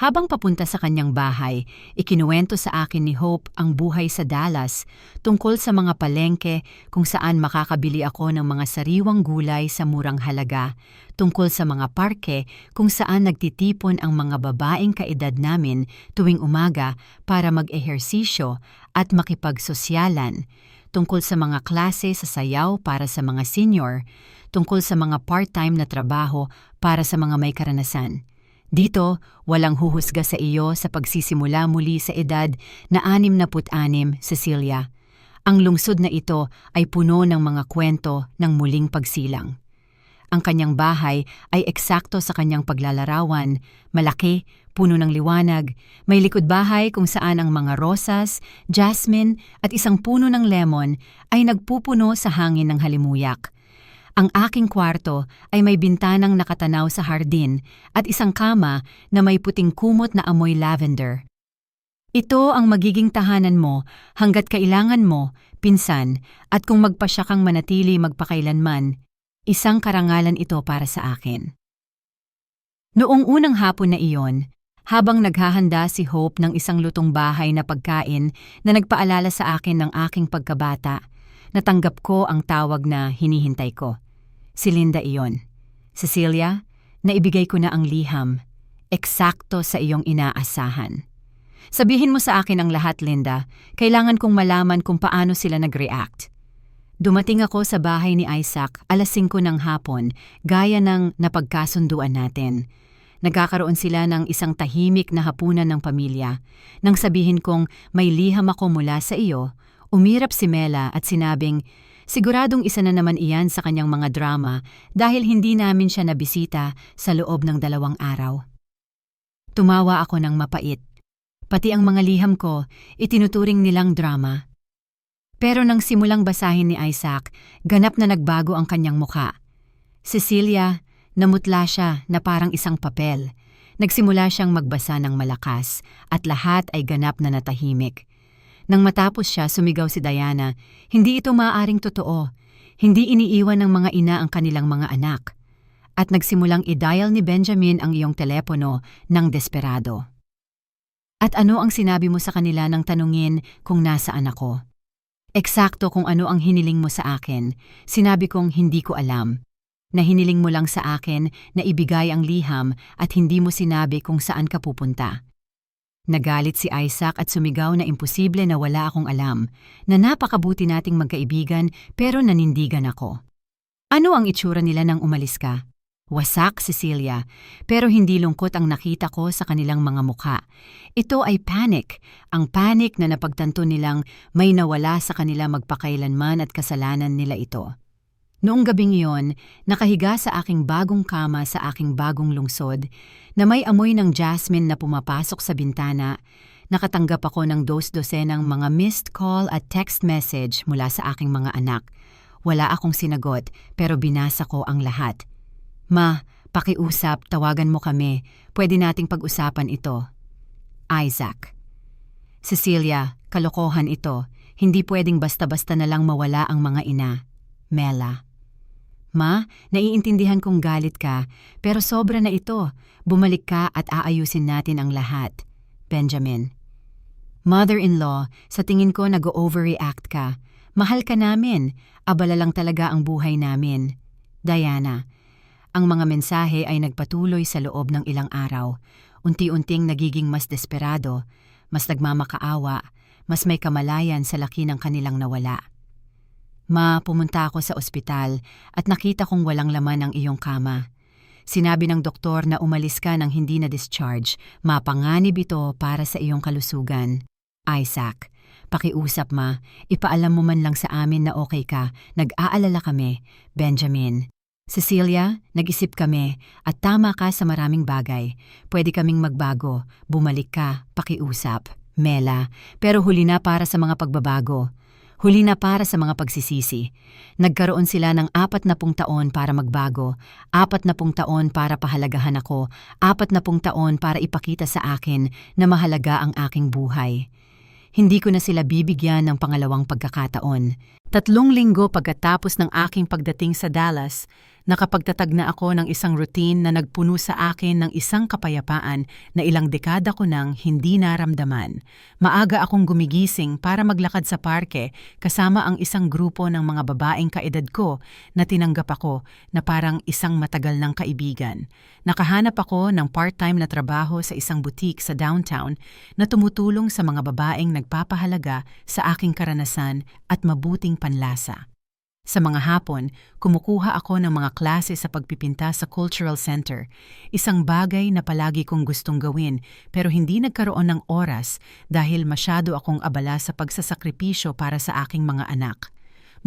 Habang papunta sa kanyang bahay, ikinuwento sa akin ni Hope ang buhay sa Dallas tungkol sa mga palengke kung saan makakabili ako ng mga sariwang gulay sa murang halaga, tungkol sa mga parke kung saan nagtitipon ang mga babaeng kaedad namin tuwing umaga para mag-ehersisyo at makipagsosyalan, tungkol sa mga klase sa sayaw para sa mga senior, tungkol sa mga part-time na trabaho para sa mga may karanasan. Dito, walang huhusga sa iyo sa pagsisimula muli sa edad na 66, Cecilia. Ang lungsod na ito ay puno ng mga kwento ng muling pagsilang. Ang kanyang bahay ay eksakto sa kanyang paglalarawan, malaki, puno ng liwanag, may likod bahay kung saan ang mga rosas, jasmine at isang puno ng lemon ay nagpupuno sa hangin ng halimuyak. Ang aking kwarto ay may bintanang nakatanaw sa hardin at isang kama na may puting kumot na amoy lavender. Ito ang magiging tahanan mo hanggat kailangan mo, pinsan, at kung magpasya kang manatili magpakailanman, isang karangalan ito para sa akin. Noong unang hapon na iyon, habang naghahanda si Hope ng isang lutong bahay na pagkain na nagpaalala sa akin ng aking pagkabata, natanggap ko ang tawag na hinihintay ko. Si Linda iyon. Cecilia, naibigay ko na ang liham. Eksakto sa iyong inaasahan. Sabihin mo sa akin ang lahat, Linda. Kailangan kong malaman kung paano sila nag-react. Dumating ako sa bahay ni Isaac 5:00 ng hapon, gaya ng napagkasunduan natin. Nagkakaroon sila ng isang tahimik na hapunan ng pamilya. Nang sabihin kong may liham ako mula sa iyo, umirap si Mela at sinabing, siguradong isa na naman iyan sa kanyang mga drama dahil hindi namin siya nabisita sa loob ng 2 araw. Tumawa ako ng mapait. Pati ang mga liham ko, itinuturing nilang drama. Pero nang simulang basahin ni Isaac, ganap na nagbago ang kanyang muka. Cecilia, namutla siya na parang isang papel. Nagsimula siyang magbasa ng malakas at lahat ay ganap na natahimik. Nang matapos siya, sumigaw si Diana, hindi ito maaaring totoo. Hindi iniiwan ng mga ina ang kanilang mga anak. At nagsimulang i-dial ni Benjamin ang iyong telepono ng desperado. At ano ang sinabi mo sa kanila nang tanungin kung nasaan ako? Eksakto kung ano ang hiniling mo sa akin. Sinabi kong hindi ko alam. Na hiniling mo lang sa akin na ibigay ang liham at hindi mo sinabi kung saan ka pupunta. Nagalit si Isaac at sumigaw na imposible na wala akong alam, na napakabuti nating magkaibigan pero nanindigan ako. Ano ang itsura nila nang umalis ka? Wasak, Cecilia, pero hindi lungkot ang nakita ko sa kanilang mga mukha. Ito ay panic, ang panic na napagtanto nilang may nawala sa kanila magpakailanman at kasalanan nila ito. Noong gabing iyon, nakahiga sa aking bagong kama sa aking bagong lungsod, na may amoy ng jasmine na pumapasok sa bintana, nakatanggap ako ng 2 dosenang mga missed call at text message mula sa aking mga anak. Wala akong sinagot, pero binasa ko ang lahat. Ma, pakiusap, tawagan mo kami. Pwede nating pag-usapan ito. Isaac. Cecilia, kalokohan ito. Hindi pwedeng basta-basta na lang mawala ang mga ina. Mela. Ma, naiintindihan kong galit ka, pero sobra na ito. Bumalik ka at aayusin natin ang lahat. Benjamin. Mother-in-law, sa tingin ko nag-overreact ka. Mahal ka namin. Abala lang talaga ang buhay namin. Diana. Ang mga mensahe ay nagpatuloy sa loob ng ilang araw. Unti-unting nagiging mas desperado, mas nagmamakaawa, mas may kamalayan sa laki ng kanilang nawala. Ma, pumunta ako sa ospital at nakita kong walang laman ang iyong kama. Sinabi ng doktor na umalis ka nang hindi na-discharge. Mapanganib ito para sa iyong kalusugan. Isaac, pakiusap ma, ipaalam mo man lang sa amin na okay ka. Nag-aalala kami. Benjamin. Cecilia, nag-isip kami at tama ka sa maraming bagay. Pwede kaming magbago. Bumalik ka, pakiusap. Mela, pero huli na para sa mga pagbabago. Huli na para sa mga pagsisisi. Nagkaroon sila ng 40 taon para magbago, 40 taon para pahalagahan ako, 40 taon para ipakita sa akin na mahalaga ang aking buhay. Hindi ko na sila bibigyan ng pangalawang pagkakataon. 3 linggo pagkatapos ng aking pagdating sa Dallas, Nakapagtatag na ako ng isang routine na nagpuno sa akin ng isang kapayapaan na ilang dekada ko nang hindi naramdaman. Maaga akong gumigising para maglakad sa parke kasama ang isang grupo ng mga babaeng kaedad ko na tinanggap ako na parang isang matagal ng kaibigan. Nakahanap ako ng part-time na trabaho sa isang boutique sa downtown na tumutulong sa mga babaeng nagpapahalaga sa aking karanasan at mabuting panlasa. Sa mga hapon, kumukuha ako ng mga klase sa pagpipinta sa Cultural Center, isang bagay na palagi kong gustong gawin pero hindi nagkaroon ng oras dahil masyado akong abala sa pagsasakripisyo para sa aking mga anak.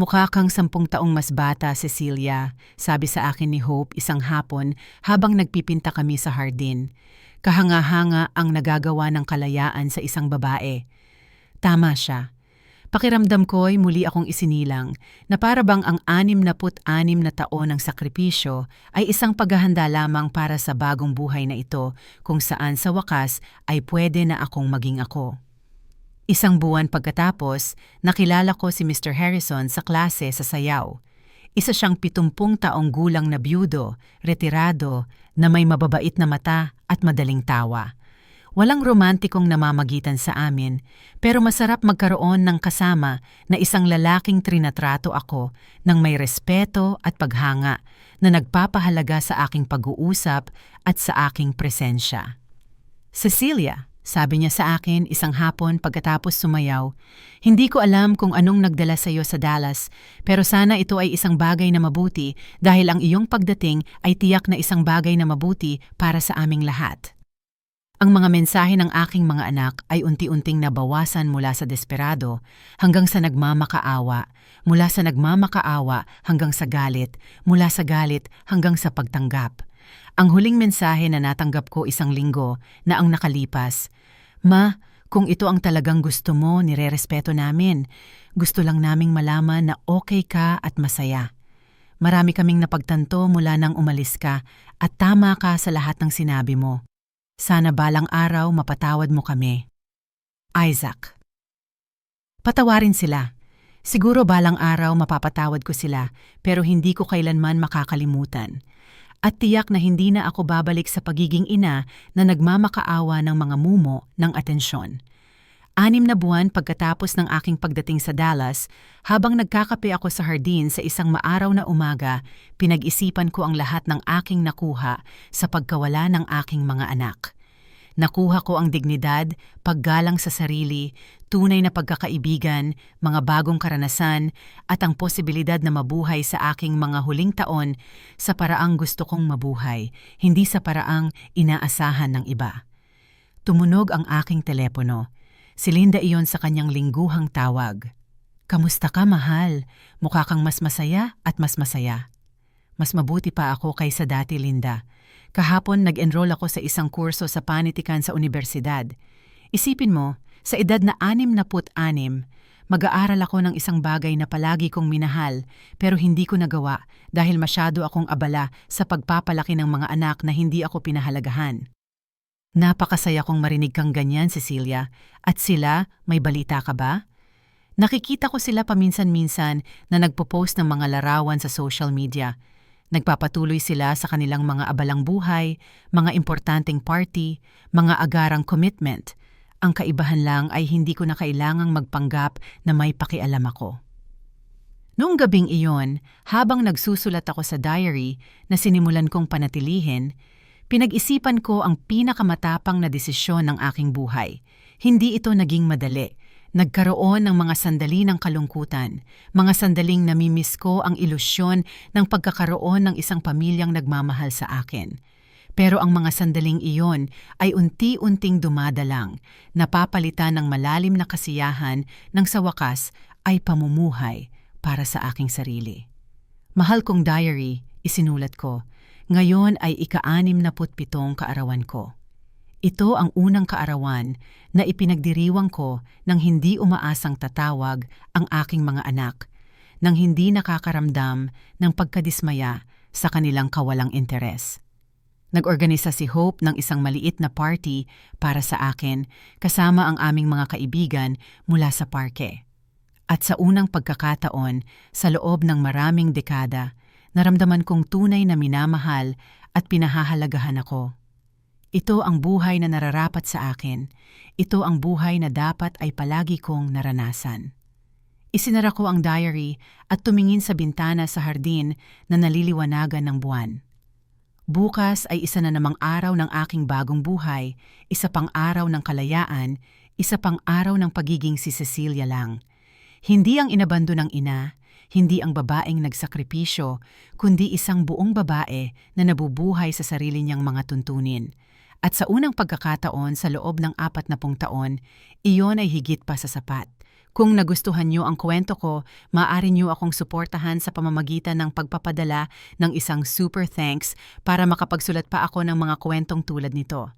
Mukha kang 10 taong mas bata, Cecilia, sabi sa akin ni Hope isang hapon habang nagpipinta kami sa hardin. Kahanga-hanga ang nagagawa ng kalayaan sa isang babae. Tama siya. Pakiramdam ko'y muli akong isinilang na para bang ang 66 na taon ng sakripisyo ay isang paghahanda lamang para sa bagong buhay na ito kung saan sa wakas ay pwede na akong maging ako. Isang buwan pagkatapos, nakilala ko si Mr. Harrison sa klase sa sayaw. Isa siyang 70 taong gulang na byudo, retirado, na may mababait na mata at madaling tawa. Walang romantikong namamagitan sa amin, pero masarap magkaroon ng kasama na isang lalaking trinatrato ako ng may respeto at paghanga na nagpapahalaga sa aking pag-uusap at sa aking presensya. Cecilia, sabi niya sa akin isang hapon pagkatapos sumayaw, hindi ko alam kung anong nagdala sa iyo sa Dallas, pero sana ito ay isang bagay na mabuti dahil ang iyong pagdating ay tiyak na isang bagay na mabuti para sa aming lahat. Ang mga mensahe ng aking mga anak ay unti-unting nabawasan mula sa desperado hanggang sa nagmamakaawa, mula sa nagmamakaawa hanggang sa galit, mula sa galit hanggang sa pagtanggap. Ang huling mensahe na natanggap ko isang linggo na ang nakalipas, "Ma, kung ito ang talagang gusto mo, nirerespeto namin. Gusto lang naming malaman na okay ka at masaya. Marami kaming napagtanto mula nang umalis ka at tama ka sa lahat ng sinabi mo. Sana balang araw mapatawad mo kami. Isaac." Patawarin sila. Siguro balang araw mapapatawad ko sila pero hindi ko kailanman makakalimutan. At tiyak na hindi na ako babalik sa pagiging ina na nagmamakaawa ng mga mumo ng atensyon. 6 na buwan pagkatapos ng aking pagdating sa Dallas, habang nagkakape ako sa hardin sa isang maaraw na umaga, pinag-isipan ko ang lahat ng aking nakuha sa pagkawala ng aking mga anak. Nakuha ko ang dignidad, paggalang sa sarili, tunay na pagkakaibigan, mga bagong karanasan, at ang posibilidad na mabuhay sa aking mga huling taon sa paraang gusto kong mabuhay, hindi sa paraang inaasahan ng iba. Tumunog ang aking telepono. Si Linda iyon sa kanyang lingguhang tawag. "Kamusta ka, mahal? Mukha kang mas masaya at mas masaya." "Mas mabuti pa ako kaysa dati, Linda. Kahapon nag-enroll ako sa isang kurso sa panitikan sa universidad. Isipin mo, sa edad na 66, mag-aaral ako ng isang bagay na palagi kong minahal pero hindi ko nagawa dahil masyado akong abala sa pagpapalaki ng mga anak na hindi ako pinahalagahan." Napakasaya kong marinig kang ganyan, Cecilia. At sila, may balita ka ba? Nakikita ko sila paminsan-minsan na nagpo-post ng mga larawan sa social media. Nagpapatuloy sila sa kanilang mga abalang buhay, mga importanteng party, mga agarang commitment. Ang kaibahan lang ay hindi ko na kailangang magpanggap na may pakialam ako. Noong gabing iyon, habang nagsusulat ako sa diary na sinimulan kong panatilihin, pinag-isipan ko ang pinakamatapang na desisyon ng aking buhay. Hindi ito naging madali. Nagkaroon ng mga sandali ng kalungkutan, mga sandaling namimiss ko ang ilusyon ng pagkakaroon ng isang pamilyang nagmamahal sa akin. Pero ang mga sandaling iyon ay unti-unting dumadalang, napapalitan ng malalim na kasiyahan nang sa wakas ay pamumuhay para sa aking sarili. Mahal kong diary, isinulat ko. Ngayon ay ika-67 kaarawan ko. Ito ang unang kaarawan na ipinagdiriwang ko nang hindi umaasang tatawag ang aking mga anak, nang hindi nakakaramdam ng pagkadismaya sa kanilang kawalang interes. Nag-organisa si Hope ng isang maliit na party para sa akin kasama ang aming mga kaibigan mula sa parke. At sa unang pagkakataon, sa loob ng maraming dekada, Naramdaman kong tunay na minamahal at pinahahalagahan ako. Ito ang buhay na nararapat sa akin. Ito ang buhay na dapat ay palagi kong naranasan. Isinara ko ang diary at tumingin sa bintana sa hardin na naliliwanagan ng buwan. Bukas ay isa na namang araw ng aking bagong buhay, isa pang araw ng kalayaan, isa pang araw ng pagiging si Cecilia lang. Hindi ang inabando ng ina, hindi ang babaeng nagsakripisyo, kundi isang buong babae na nabubuhay sa sarili niyang mga tuntunin. At sa unang pagkakataon sa loob ng 40 taon, iyon ay higit pa sa sapat. Kung nagustuhan niyo ang kwento ko, maaari niyo akong suportahan sa pamamagitan ng pagpapadala ng isang super thanks para makapagsulat pa ako ng mga kwentong tulad nito.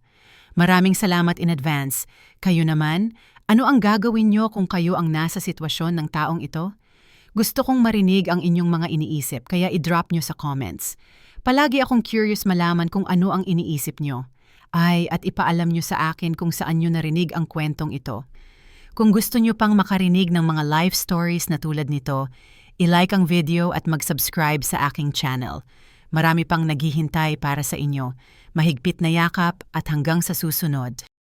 Maraming salamat in advance. Kayo naman, ano ang gagawin niyo kung kayo ang nasa sitwasyon ng taong ito? Gusto kong marinig ang inyong mga iniisip, kaya i-drop niyo sa comments. Palagi akong curious malaman kung ano ang iniisip niyo. At ipaalam niyo sa akin kung saan niyo narinig ang kwentong ito. Kung gusto niyo pang makarinig ng mga life stories na tulad nito, i-like ang video at mag-subscribe sa aking channel. Marami pang naghihintay para sa inyo. Mahigpit na yakap at hanggang sa susunod.